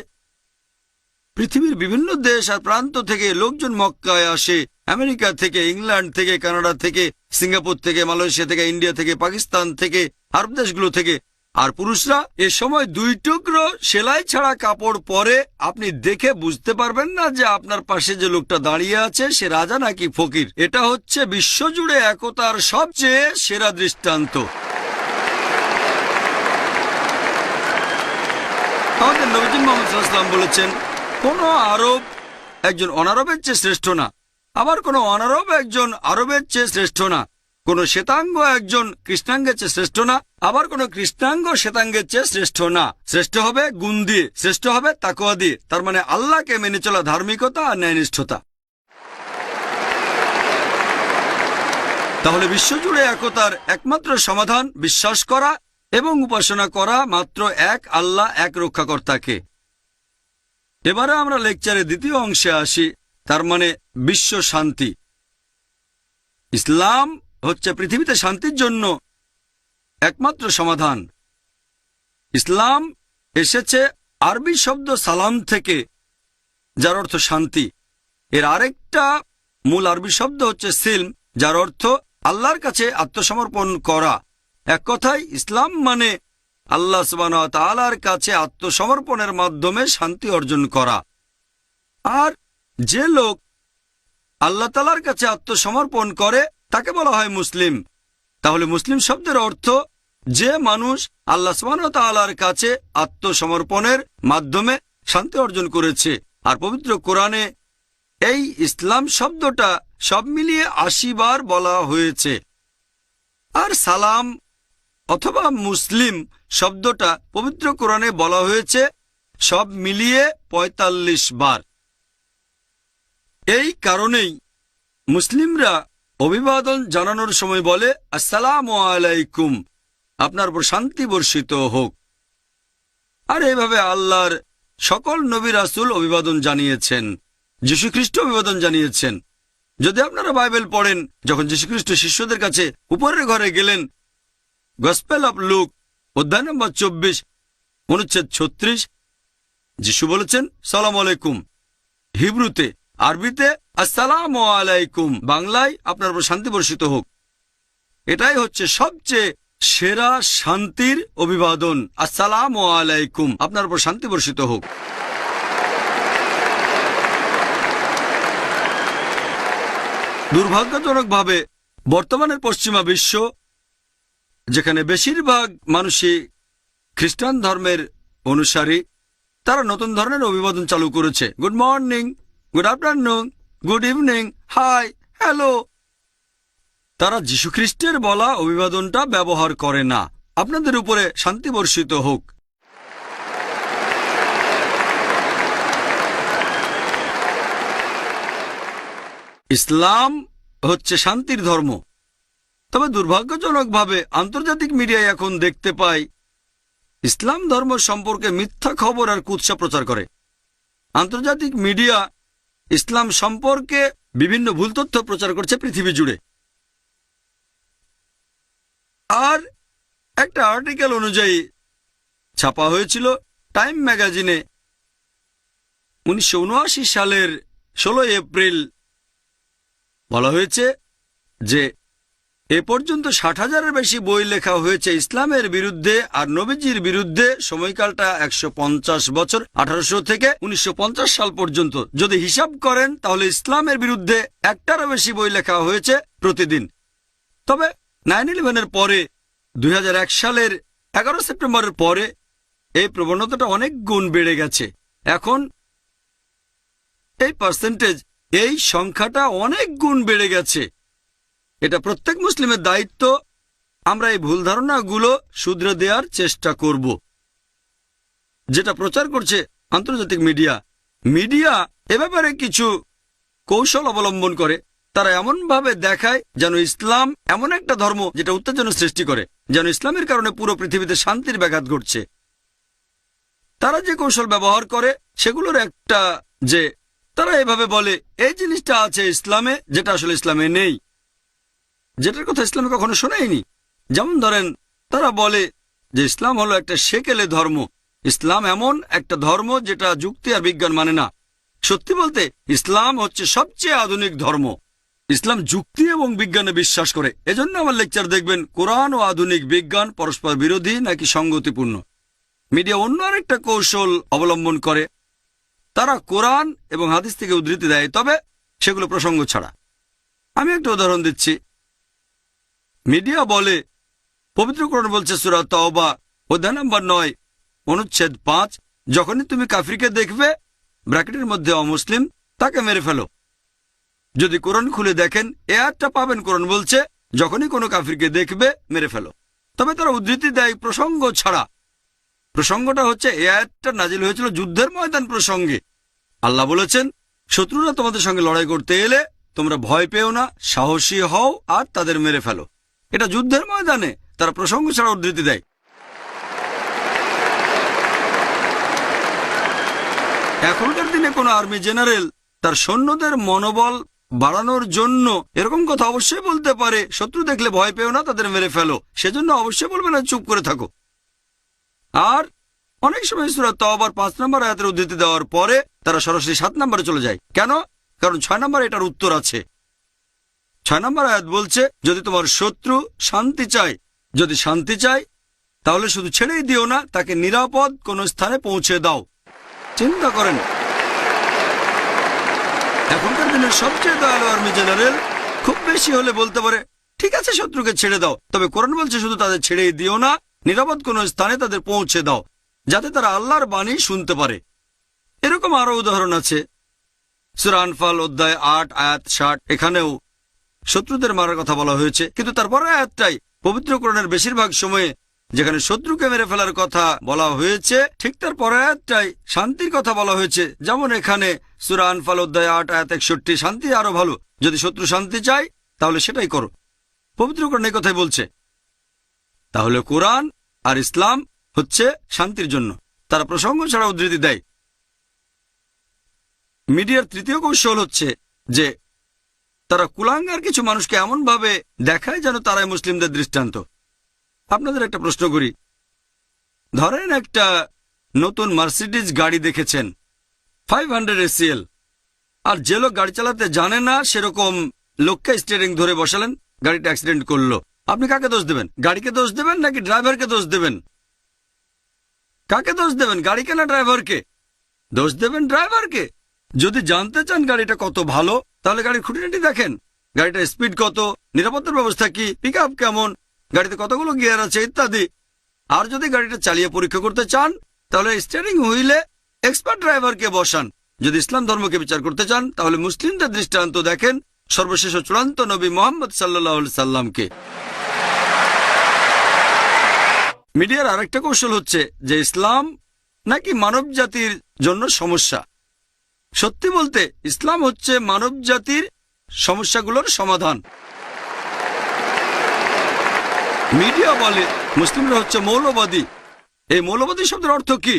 পৃথিবীর বিভিন্ন দেশ আর প্রান্ত থেকে লোকজন মক্কায় আসে। আমেরিকা থেকে, ইংল্যান্ড থেকে, কানাডা থেকে, সিঙ্গাপুর থেকে, মালয়েশিয়া থেকে, ইন্ডিয়া থেকে, পাকিস্তান থেকে, আরব দেশগুলো থেকে। আর পুরুষরা এ সময় 2 টুকরো সেলাই ছাড়া কাপড় পরে। আপনি দেখে বুঝতে পারবেন না যে আপনার পাশে যে লোকটা দাঁড়িয়ে আছে সে রাজা নাকি ফকির। এটা হচ্ছে বিশ্বজুড়ে একতার সবচেয়ে সেরা দৃষ্টান্ত। আমাদের নবীজি মুহাম্মদ সাল্লাল্লাহু আলাইহি ওয়াসাল্লাম বলেছেন, কোন আরব একজন অনারবের চেয়ে শ্রেষ্ঠ না, আবার কোন অনারব একজন আরবের চেয়ে শ্রেষ্ঠ না। কোন শ্বেতাঙ্গ একজন কৃষ্ণাঙ্গের চেয়ে শ্রেষ্ঠ না, আবার কোন কৃষ্ণাঙ্গ শ্বেতাঙ্গের চেয়ে শ্রেষ্ঠ না। শ্রেষ্ঠ হবে গুণ দিয়ে, শ্রেষ্ঠ হবে তাকওয়া দিয়ে, তার মানে আল্লাহকে মেনে চলা, ধার্মিকতা আর ন্যায়নিষ্ঠতা। তাহলে বিশ্বজুড়ে একতার একমাত্র সমাধান বিশ্বাস করা এবং উপাসনা করা মাত্র এক আল্লাহ, এক রক্ষাকর্তাকে। এবারে আমরা লেকচারের দ্বিতীয় অংশে আসি, তার মানে বিশ্ব শান্তি। ইসলাম হচ্ছে পৃথিবীতে শান্তির জন্য একমাত্র সমাধান। ইসলাম এসেছে আরবি শব্দ সালাম থেকে, যার অর্থ শান্তি। এর আরেকটা মূল আরবি শব্দ হচ্ছে সিলম, যার অর্থ আল্লাহর কাছে আত্মসমর্পণ করা। এক কথায় ইসলাম মানে আল্লাহ সুবহানাহু ওয়া তাআলার কাছে আত্মসমর্পণের মাধ্যমে শান্তি অর্জন করা। আর যে লোক আল্লাহ তাআলার কাছে আত্মসমর্পণ করে তাকে বলা হয় মুসলিম। তাহলে মুসলিম শব্দের অর্থ যে মানুষ আল্লাহ সুবহানাহু ওয়া তাআলার কাছে আত্মসমর্পণের মাধ্যমে শান্তি অর্জন করেছে। আর পবিত্র কোরআনে এই ইসলাম শব্দটা সব মিলিয়ে 80 বার বলা হয়েছে। আর সালাম অথবা মুসলিম শব্দটা পবিত্র কোরআনে বলা হয়েছে সব মিলিয়ে 45 বার। এই কারণেই মুসলিমরা অভিবাদন জানানোর সময় বলে আসসালামু আলাইকুম, আপনার উপর শান্তি বর্ষিত হোক। আর এইভাবে আল্লাহর সকল নবী রাসূল অভিবাদন জানিয়েছেন, যীশুখ্রিস্ট অভিবাদন জানিয়েছেন। যদি আপনারা বাইবেল পড়েন, যখন যীশুখ্রিস্ট শিষ্যদের কাছে উপরের ঘরে গেলেন, গসপেল অব লুক অধ্যায় নম্বর 24 অনুচ্ছেদ 36, যীশু বলেছেন সালাম আলাইকুম হিব্রুতে, আরবিতে আসসালামু আলাইকুম, বাংলায় আপনার উপর শান্তি বর্ষিত হোক। এটাই হচ্ছে সবচেয়ে সেরা শান্তির অভিবাদন, আসসালামু আলাইকুম, আপনার উপর শান্তি বর্ষিত হোক। দুর্ভাগ্যজনকভাবে বর্তমানের পশ্চিমা বিশ্ব, যেখানে বেশিরভাগ মানুষই খ্রিস্টান ধর্মের অনুসারী, তারা নতুন ধরনের অভিবাদন চালু করেছে। Good morning, good afternoon, good evening, hi, hello. তারা যীশুখ্রিস্টের বলা অভিবাদনটা ব্যবহার করে না, আপনাদের উপরে শান্তি বর্ষিত হোক। ইসলাম হচ্ছে শান্তির ধর্ম। তবে দুর্ভাগ্যজনকভাবে আন্তর্জাতিক মিডিয়ায় এখন দেখতে পাই ইসলাম ধর্ম সম্পর্কে মিথ্যা খবর আর কুৎসা প্রচার করে। আন্তর্জাতিক মিডিয়া ইসলাম সম্পর্কে বিভিন্ন ভুল তথ্য প্রচার করছে পৃথিবী জুড়ে। আর একটা আর্টিকেল অনুযায়ী ছাপা হয়েছিল টাইম ম্যাগাজিনে 1979 সালের 16 এপ্রিল, বলা হয়েছে যে এ পর্যন্ত 60,000-এর বেশি বই লেখা হয়েছে ইসলামের বিরুদ্ধে আর নবীজির বিরুদ্ধে। সময়কালটা 150 বছর, 1800 থেকে 1950 সাল পর্যন্ত। যদি হিসাব করেন তাহলে ইসলামের বিরুদ্ধে একটারও বেশি বই লেখা হয়েছে প্রতিদিন। তবে 9/11-এর পরে 2001 সালের 11 সেপ্টেম্বরের পরে এই প্রবণতাটা অনেক গুণ বেড়ে গেছে। এখন এই পার্সেন্টেজ, এই সংখ্যাটা অনেক গুণ বেড়ে গেছে। এটা প্রত্যেক মুসলিমের দায়িত্ব আমরা এই ভুল ধারণাগুলো শুধরে দেওয়ার চেষ্টা করব যেটা প্রচার করছে আন্তর্জাতিক মিডিয়া। এ ব্যাপারে কিছু কৌশল অবলম্বন করে। তারা এমনভাবে দেখায় যেন ইসলাম এমন একটা ধর্ম যেটা উত্তেজনা সৃষ্টি করে, যেন ইসলামের কারণে পুরো পৃথিবীতে শান্তির ব্যাঘাত ঘটছে। তারা যে কৌশল ব্যবহার করে সেগুলোর একটা যে তারা এভাবে বলে এই জিনিসটা আছে ইসলামে যেটা আসলে ইসলামে নেই, যেটার কথা ইসলামে কখনো শোনায়নি। যেমন ধরেন, তারা বলে যে ইসলাম হলো একটা সেকেলে ধর্ম। ইসলাম এমন একটা ধর্ম যেটা যুক্তি আর বিজ্ঞান মানে না। সত্যি বলতে ইসলাম হচ্ছে সবচেয়ে আধুনিক ধর্ম। ইসলাম যুক্তি এবং বিজ্ঞানে বিশ্বাস করে। এজন্য আমার লেকচার দেখবেন কোরআন ও আধুনিক বিজ্ঞান পরস্পর বিরোধী নাকি সঙ্গতিপূর্ণ। মিডিয়া অন্য আরেকটা কৌশল অবলম্বন করে। তারা কোরআন এবং হাদিস থেকে উদ্ধৃতি দেয়, তবে সেগুলো প্রসঙ্গ ছাড়া। আমি একটা উদাহরণ দিচ্ছি। মিডিয়া বলে পবিত্র কোরআন বলছে সূরা তাওবা অধ্যায় নম্বর 9 অনুচ্ছেদ 5, যখনই তুমি কাফিরকে দেখবে ব্র্যাকেটের মধ্যে অমুসলিম তাকে মেরে ফেলো। যদি কোরআন খুলে দেখেন এ আয়াতটা পাবেন কোরআন বলছে যখনই কোনো কাফিরকে দেখবে মেরে ফেলো। তবে তারা উদ্ধৃতি দেয় প্রসঙ্গ ছাড়া। প্রসঙ্গটা হচ্ছে এ আয়াতটা নাজিল হয়েছিল যুদ্ধের ময়দান প্রসঙ্গে। আল্লাহ বলেছেন শত্রুরা তোমাদের সঙ্গে লড়াই করতে এলে তোমরা ভয় পেও না, সাহসী হও আর তাদের মেরে ফেলো। এটা যুদ্ধের ময়দানে তারা প্রসঙ্গ ছাড়া উদ্ধৃতি দেয়। এখনকার দিনে কোনো আর্মি জেনারেল তার সৈন্যদের মনোবল বাড়ানোর জন্য এরকম কথা অবশ্যই বলতে পারে, শত্রু দেখলে ভয় পেও না, তাদের মেরে ফেলো। সেজন্য অবশ্যই বলবে না চুপ করে থাকো। আর অনেক সময় সূরা তাওবার 5 নম্বর আয়াতের উদ্ধৃতি দেওয়ার পরে তারা সরাসরি 7 নম্বরে চলে যায়। কেন? কারণ 6 নম্বর এটার উত্তর আছে। 6 নম্বর আয়াত বলছে যদি তোমার শত্রু শান্তি চায়, যদি শান্তি চায় তাহলে শুধু ছেড়েই দিও না, তাকে নিরাপদ কোন স্থানে পৌঁছে দাও। চিন্তা করেন, এখনকার দিনের সবচেয়ে দয়ালু আর্মি জেনারেল খুব বেশি হলে বলতে পারে ঠিক আছে শত্রুকে ছেড়ে দাও, তবে কোরআন বলছে শুধু তাদের ছেড়েই দিও না, নিরাপদ কোন স্থানে তাদের পৌঁছে দাও যাতে তারা আল্লাহর বাণী শুনতে পারে। এরকম আরো উদাহরণ আছে। সূরা আনফাল অধ্যায় 8 আয়াত 60, এখানেও শত্রুদের মারার কথা বলা হয়েছে, কিন্তু তারপরে আয়াতটাই পবিত্র কোরআনের বেশিরভাগ সময়ে যেখানে শত্রুকে মেরে ফেলার কথা বলা হয়েছে ঠিক তার পরের আয়াতটাই শান্তির কথা বলা হয়েছে। যেমন এখানে সূরা আনফাল অধ্যায় 8 আয়াত 61, শান্তি আরো ভালো, যদি শত্রু শান্তি চায় তাহলে সেটাই করো। পবিত্র কোরআন এই কথাই বলছে। তাহলে কোরআন আর ইসলাম হচ্ছে শান্তির জন্য। তারা প্রসঙ্গ ছাড়া উদ্ধৃতি দেয়। মিডিয়ার তৃতীয় কৌশল হচ্ছে যে তারা কুলাঙ্গার কিছু মানুষকে এমনভাবে দেখায় যেন তারাই মুসলিমদের দৃষ্টান্ত। আপনাদের একটা প্রশ্ন করি, ধরেন একটা নতুন মার্সিডিজ গাড়ি দেখেছেন 500 SCL, আর যে লোক গাড়ি চালাতে জানে না সেরকম লোককে স্টিয়ারিং ধরে বসালেন, গাড়িটা অ্যাক্সিডেন্ট করলো। আপনি কাকে দোষ দেবেন? গাড়িকে দোষ দেবেন নাকি ড্রাইভারকে দোষ দেবেন? কাকে দোষ দেবেন, গাড়িকে না ড্রাইভারকে? দোষ দেবেন ড্রাইভারকে। যদি জানতে চান গাড়িটা কত ভালো তাহলে গাড়ির খুঁটিনাটি দেখেন, গাড়িটার স্পিড কত, নিরাপত্তার ব্যবস্থা কি, পিক আপ কেমন, গাড়িতে কতগুলো গিয়ার আছে ইত্যাদি। আর যদি গাড়িটা চালিয়ে পরীক্ষা করতে চান তাহলে স্টিয়ারিং হুইলে এক্সপার্ট ড্রাইভারকে বসান। যদি ইসলাম ধর্মকে বিচার করতে চান তাহলে মুসলিমদের দৃষ্টান্ত দেখেন সর্বশেষ ও চূড়ান্ত নবী মুহাম্মদ সাল্লাল্লাহু আলাইহি সাল্লামকে। মিডিয়ার আরেকটা কৌশল হচ্ছে যে ইসলাম নাকি মানব জাতির জন্য সমস্যা। সত্যি বলতে ইসলাম হচ্ছে মানব জাতির সমস্যাগুলোর সমাধান। মিডিয়া বলে মুসলিমরা হচ্ছে মৌলবাদী। এই মৌলবাদী শব্দের অর্থ কি?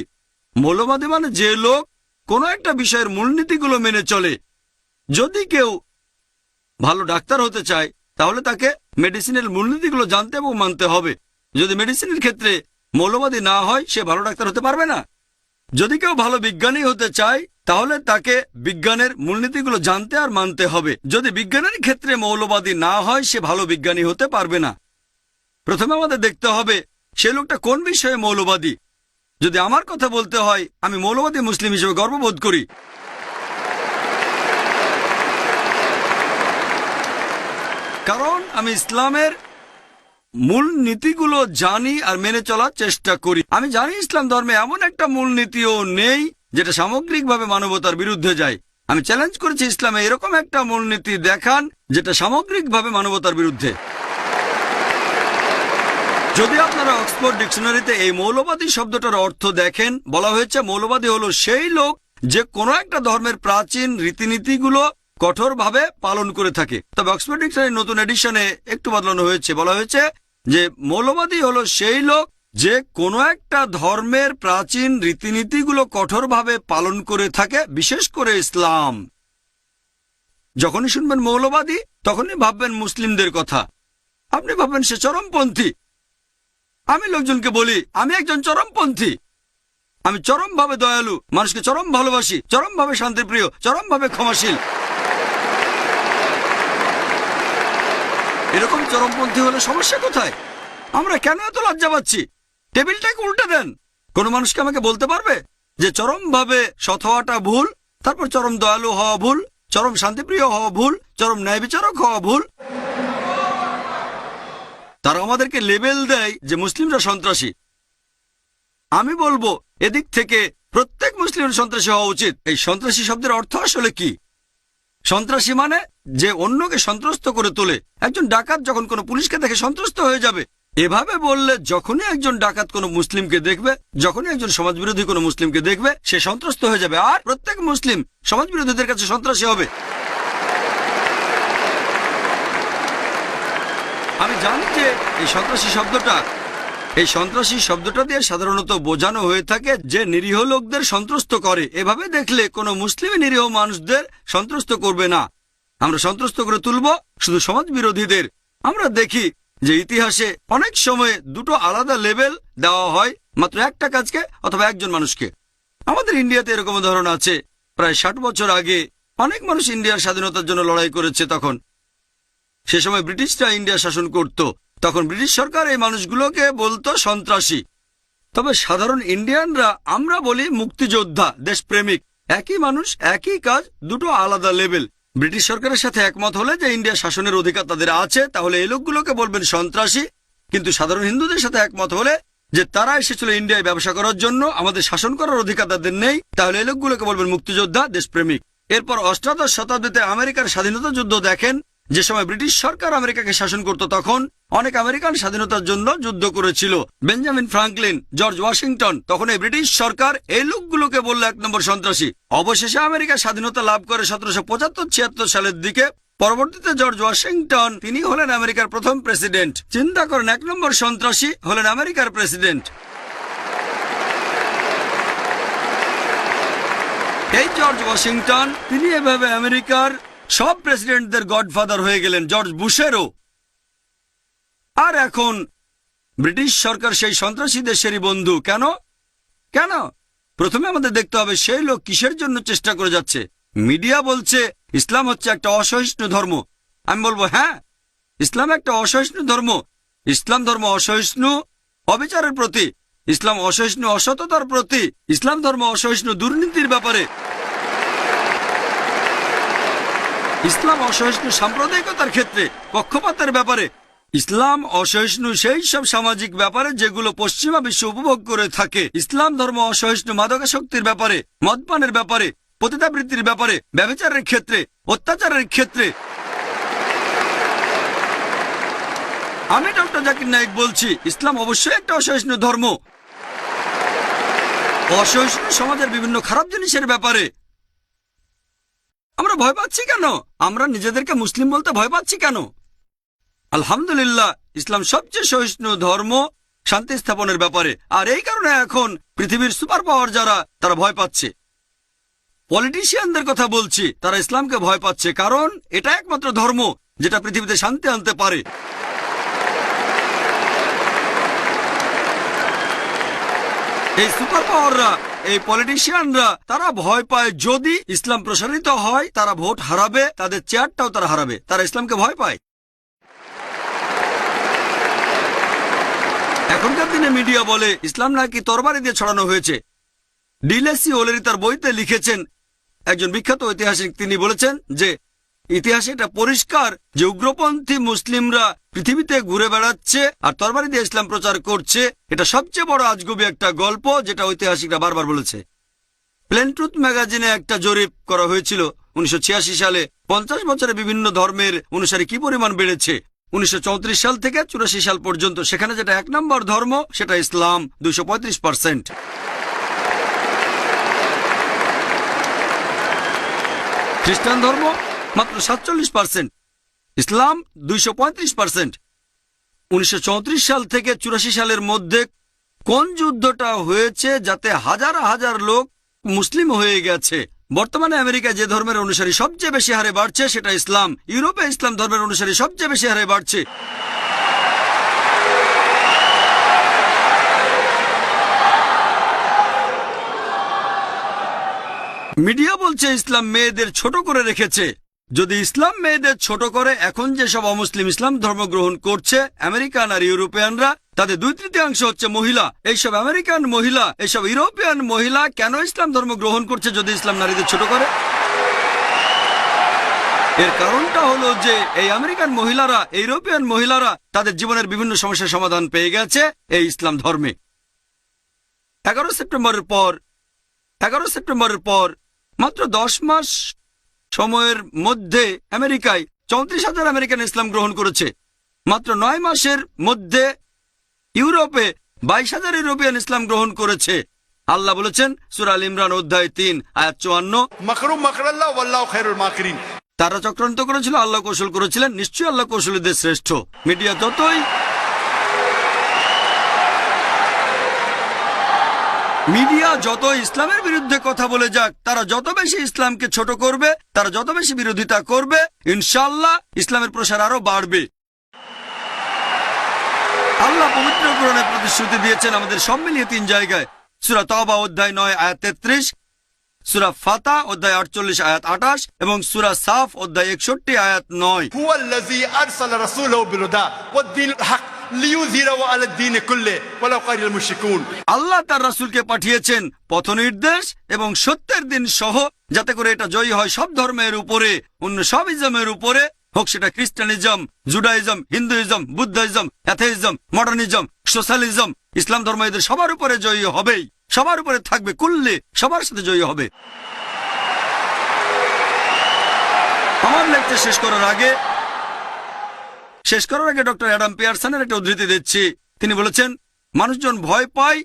মৌলবাদী মানে যে লোক কোনো একটা বিষয়ের মূলনীতিগুলো মেনে চলে। যদি কেউ ভালো ডাক্তার হতে চায় তাহলে তাকে মেডিসিনের মূলনীতিগুলো জানতে এবং মানতে হবে। যদি মেডিসিনের ক্ষেত্রে মৌলবাদী না হয় সে ভালো ডাক্তার হতে পারবে না। যদি কেউ ভালো বিজ্ঞানী হতে চায় তাহলে তাকে বিজ্ঞানের মূলনীতিগুলো জানতে আর মানতে হবে। যদি বিজ্ঞানের ক্ষেত্রে মৌলবাদী না হয় সে ভালো বিজ্ঞানী হতে পারবে না। প্রথমে আমাদের দেখতে হবে সে লোকটা কোন বিষয়ে মৌলবাদী। যদি আমার কথা বলতে হয়, আমি মৌলবাদী মুসলিম হিসেবে গর্ববোধ করি। কারণ আমি ইসলামের মূল নীতিগুলো জানি আর মেনে চলার চেষ্টা করি। আমি জানি ইসলাম ধর্মে এমন একটা মূল নীতিও নেই যেটা সামগ্রিকভাবে মানবতার বিরুদ্ধে যায়। আমি চ্যালেঞ্জ করেছি ইসলামে এরকম একটা মূলনীতি দেখান যেটা সামগ্রিকভাবে মানবতার বিরুদ্ধে। যদি আপনারা অক্সফোর্ড ডিকশনারিতে এই মৌলবাদী শব্দটার অর্থ দেখেন, বলা হয়েছে মৌলবাদী হলো সেই লোক যে কোনো একটা ধর্মের প্রাচীন রীতিনীতিগুলো কঠোরভাবে পালন করে থাকে। তবে অক্সফোর্ড ডিকশনারির নতুন এডিশনে একটু বদলানো হয়েছে। বলা হয়েছে যে মৌলবাদী হলো সেই লোক যে কোনো একটা ধর্মের প্রাচীন রীতিনীতিগুলো কঠোরভাবে পালন করে থাকে, বিশেষ করে ইসলাম। যখনই শুনবেন মৌলবাদী তখনই ভাববেন মুসলিমদের কথা। আপনি ভাববেন সে চরমপন্থী। আমি লোকজনকে বলি আমি একজন চরমপন্থী। আমি চরমভাবে দয়ালু, মানুষকে চরম ভালোবাসি, চরমভাবে শান্তিপ্রিয়, চরমভাবে ক্ষমাশীল। এরকম চরমপন্থী হলে সমস্যা কোথায়? আমরা কেন এত লজ্জা পাচ্ছি? টেবিলটাকে উল্টে দেন। কোন মানুষকে আমাকে বলতে পারবে যে চরমভাবে সৎ হওয়াটা ভুল, তারপর চরম দয়ালু হওয়া ভুল, চরম শান্তিপ্রিয় হওয়া ভুল, চরম ন্যায় বিচারক হওয়া ভুল? তারা আমাদেরকে লেবেল দেয় যে মুসলিমরা সন্ত্রাসী। আমি বলবো এদিক থেকে প্রত্যেক মুসলিম সন্ত্রাসী হওয়া উচিত। এই সন্ত্রাসী শব্দের অর্থ আসলে কি? সন্ত্রাসী মানে যে অন্যকে সন্ত্রস্ত করে তোলে। একজন ডাকাত যখন কোনো পুলিশকে দেখে সন্ত্রস্ত হয়ে যাবে। এভাবে বললে যখনই একজন ডাকাত কোনো মুসলিমকে দেখবে, যখনই একজন সমাজবিরোধী কোনো মুসলিমকে দেখবে, সে সন্ত্রস্ত হয়ে যাবে। আর প্রত্যেক মুসলিম সমাজবিরোধীদের কাছে সন্ত্রাসী হবে। আমি জানি যে এই সন্ত্রাসী শব্দটা দিয়ে সাধারণত বোঝানো হয়ে থাকে যে নিরীহ লোকদের সন্ত্রস্ত করে। এভাবে দেখলে কোনো মুসলিমই নিরীহ মানুষদের সন্ত্রস্ত করবে না। আমরা সন্ত্রস্ত করে তুলব শুধু সমাজ বিরোধীদের। আমরা দেখি যে ইতিহাসে অনেক সময় দুটো আলাদা লেভেল দেওয়া হয় মাত্র একটা কাজকে অথবা একজন মানুষকে। আমাদের ইন্ডিয়াতে এরকম উদাহরণ আছে। প্রায় 60 বছর আগে অনেক মানুষ ইন্ডিয়ার স্বাধীনতার জন্য লড়াই করেছে। তখন সে সময় ব্রিটিশরা ইন্ডিয়া শাসন করত। তখন ব্রিটিশ সরকার এই মানুষগুলোকে বলতো সন্ত্রাসী। তবে সাধারণ ইন্ডিয়ানরা আমরা বলি মুক্তিযোদ্ধা, দেশপ্রেমিক। একই মানুষ, একই কাজ, দুটো আলাদা লেভেল। ব্রিটিশ সরকারের সাথে একমত হলে যে ইন্ডিয়া শাসনের অধিকার তাদের আছে, তাহলে এই লোকগুলোকে বলবেন সন্ত্রাসী। কিন্তু সাধারণ হিন্দুদের সাথে একমত হলে যে তারা এসেছিল ইন্ডিয়ায় ব্যবসা করার জন্য, আমাদের শাসন করার অধিকার তাদের নেই, তাহলে এই লোকগুলোকে বলবেন মুক্তিযোদ্ধা, দেশপ্রেমিক। এরপর অষ্টাদশ শতাব্দীতে আমেরিকার স্বাধীনতা যুদ্ধ দেখেন। যে সময় ব্রিটিশ সরকার আমেরিকাকে শাসন করত তখন অনেক আমেরিকান স্বাধীনতার জন্য যুদ্ধ করেছিল। Benjamin Franklin, George Washington. তখন এই ব্রিটিশ সরকার এই লোকগুলোকে বলল 1 নম্বর সন্ত্রাসী। অবশেষে আমেরিকা স্বাধীনতা লাভ করে 1775-76 সালের দিকে। পরবর্তীতে জর্জ ওয়াশিংটন তিনি হলেন আমেরিকার প্রথম প্রেসিডেন্ট। চিন্তা করেন 1 নম্বর সন্ত্রাসী হলেন আমেরিকার প্রেসিডেন্ট। এই জর্জ ওয়াশিংটন তিনি এভাবে আমেরিকার সব প্রেসিডেন্টদের গডফাদার হয়ে গেলেন, জর্জ বুশেরও। আর এখন ব্রিটিশ সরকার সেই সন্ত্রাসী দেশেরই বন্ধু। কেন? প্রথমে আমাদের দেখতে হবে সেই লোক কিসের জন্য চেষ্টা করে যাচ্ছে। মিডিয়া বলছে ইসলাম হচ্ছে একটা অসহিষ্ণু ধর্ম। আমি বলবো হ্যাঁ, ইসলাম একটা অসহিষ্ণু ধর্ম। ইসলাম ধর্ম অসহিষ্ণু অবিচারের প্রতি, ইসলাম অসহিষ্ণু অসততার প্রতি, ইসলাম ধর্ম অসহিষ্ণু দুর্নীতির ব্যাপারে, ইসলাম অসহিষ্ণু সাম্প্রদায়িকতার ক্ষেত্রে, পক্ষপাতের ব্যাপারে। ইসলাম অসহিষ্ণু সেই সব সামাজিক ব্যাপারে যেগুলো পশ্চিমা বিশ্ব উপভোগ করে থাকে। ইসলাম ধর্ম অসহিষ্ণু মাদকাসক্তির ব্যাপারে, মদপানের ব্যাপারে, পতিতাবৃত্তির ব্যাপারে, ব্যভিচারের ক্ষেত্রে, অত্যাচারের ক্ষেত্রে। আমি ডক্টর জাকির নায়েক বলছি ইসলাম অবশ্যই একটা অসহিষ্ণু ধর্ম। অসহিষ্ণু সমাজের বিভিন্ন খারাপ জিনিসের ব্যাপারে আমরা ভয় পাচ্ছি কেন? আমরা নিজেদেরকে মুসলিম বলতে ভয় পাচ্ছি কেন? আলহামদুলিল্লাহ, ইসলাম সবচেয়ে সহিষ্ণু ধর্ম শান্তি স্থাপনের ব্যাপারে। আর এই কারণে এখন পৃথিবীর সুপার পাওয়ার যারা, তারা ভয় পাচ্ছে। পলিটিশিয়ানদের কথা বলছি, তারা ইসলামকে ভয় পাচ্ছে, কারণ এটা একমাত্র ধর্ম যেটা পৃথিবীতে শান্তি আনতে পারে। এই সুপার পাওয়াররা, এই পলিটিশিয়ানরা, তারা ভয় পায় যদি ইসলাম প্রসারিত হয় তারা ভোট হারাবে, তাদের চেয়ারটাও তারা হারাবে। তারা ইসলামকে ভয় পায়। এখনকার দিনে মিডিয়া বলে ইসলাম নাকি তরবারি দিয়ে ছড়ানো হয়েছে। ডিলেসি ওলেরি তার বইতে লিখেছেন, একজন বিখ্যাত ঐতিহাসিক, তিনি বলেছেন যে ইতিহাসে এটা পরিষ্কার যে উগ্রপন্থী মুসলিমরা পৃথিবীতে ঘুরে বেড়াচ্ছে আর তরবারি দিয়ে ইসলাম প্রচার করছে। এটা সবচেয়ে বড় আজগুবি একটা গল্প, যেটা ঐতিহাসিকরা বারবার বলেছে। প্লেন ট্রুথ ম্যাগাজিনে একটা জরিপ করা হয়েছিল 1986 সালে। 50 বছরে বিভিন্ন ধর্মের অনুসারী কি পরিমাণ বেড়েছে 1934 সাল থেকে 84 সাল পর্যন্ত। সেখানে যেটা 1 নম্বর ধর্ম সেটা ইসলাম, 235%। খ্রিস্টান ধর্ম মাত্র 47%, ইসলাম 235%। 1934 সাল থেকে 84 সালের মধ্যে কোন যুদ্ধটা হয়েছে যাতে হাজার হাজার লোক মুসলিম হয়ে গেছে? বর্তমানে আমেরিকায় যে ধর্মের অনুসারী সবচেয়ে বেশি হারে বাড়ছে সেটা ইসলাম। ইউরোপে ইসলাম ধর্মের অনুসারী সবচেয়ে বেশি হারে বাড়ছে। মিডিয়া বলছে ইসলাম মেয়েদের ছোট করে রেখেছে। যদি ইসলাম মেয়েদের ছোট করে, এখন যেসব অমুসলিম ইসলাম ধর্ম গ্রহণ করছে, আমেরিকান আর ইউরোপিয়ানরা, তাদের 2/3 হচ্ছে মহিলা। এইসব আমেরিকান মহিলা, এইসব ইউরোপিয়ান মহিলা কেন ইসলাম ধর্ম গ্রহণ করছে যদি ইসলাম নারীদের ছোট করে? এর কারণটা হলো যে এই আমেরিকান মহিলারা, ইউরোপিয়ান মহিলারা তাদের জীবনের বিভিন্ন সমস্যার সমাধান পেয়ে গেছে এই ইসলাম ধর্মে। 11 সেপ্টেম্বরের পর মাত্র 10 মাস সময়ের মধ্যে আমেরিকায় 34,000 আমেরিকান ইসলাম গ্রহণ করেছে। মাত্র 9 মাসের মধ্যে ইউরোপে 22,000 ইউরোপিয়ান ইসলাম গ্রহণ করেছে। আল্লাহ বলেছেন সূরা আল ইমরান অধ্যায় 3 আয়াত 54, তারা চক্রান্ত করেছিল, আল্লাহ কৌশল করেছিলেন, নিশ্চয়ই আল্লাহ কৌশলীদের শ্রেষ্ঠ। মিডিয়া যত ইসলামের বিরুদ্ধে কথা বলে যাক, তারা যত বেশি ইসলামকে ছোট করবে, তারা যত বেশি বিরোধিতা করবে, ইনশাআল্লাহ ইসলামের প্রসার আরো বাড়বে। আল্লাহ পবিত্র কোরআনে প্রতিশ্রুতি দিয়েছেন আমাদের সব মিলিয়ে 3 জায়গায়। সূরা তাওবা অধ্যায় 9 আয়াত 33, সূরা ফাতা অধ্যায় 48 আয়াত 28 এবং সূরা সাফ অধ্যায় 61 আয়াত 9। হুয়াল্লাযী আরসালা রাসূলাহু বিল-হুদা ওয়াদ-দীনিল হক লিইয়ুযহিরাহু আলাদ দীনি কুল্লিহি ওয়ালাউ কারিহাল মুশরিকুন। আল্লাহ তার রাসূলকে পাঠিয়েছেন পথ নির্দেশ এবং সত্যের দিন সহ, যাতে করে এটা জয়ী হয় সব ধর্মের উপরে, অন্য সব ইজমের উপরে, হোক সেটা Christianism, Judaism, Hinduism, Buddhism, atheism, modernism, socialism. ইসলাম ধর্ম এদের সবার উপরে জয়ী হবেই, সবার উপরে থাকবে, কুল্লে সবার সাথে জয়ী হবে। আমার লেকচার শেষ করার আগে ডক্টর অ্যাডাম পিয়ারসনের একটা উদ্ধৃতি দিচ্ছি। তিনি বলেছেন, মানুষজন ভয় পায়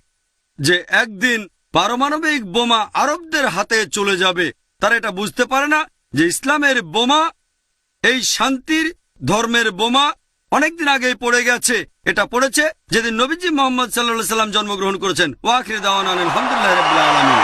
যে একদিন পারমাণবিক বোমা আরবদের হাতে চলে যাবে। তারা এটা বুঝতে পারে না যে ইসলামের বোমা, এই শান্তির ধর্মের বোমা অনেকদিন আগেই পড়ে গেছে। এটা পড়েছে যেদিন নবীজি মুহাম্মদ সাল্লাল্লাহু আলাইহি ওয়াসাল্লাম জন্মগ্রহণ করেছেন। ওয়া আখিরু দাওয়ানা আলহামদুলিল্লাহি রাব্বিল আলামিন।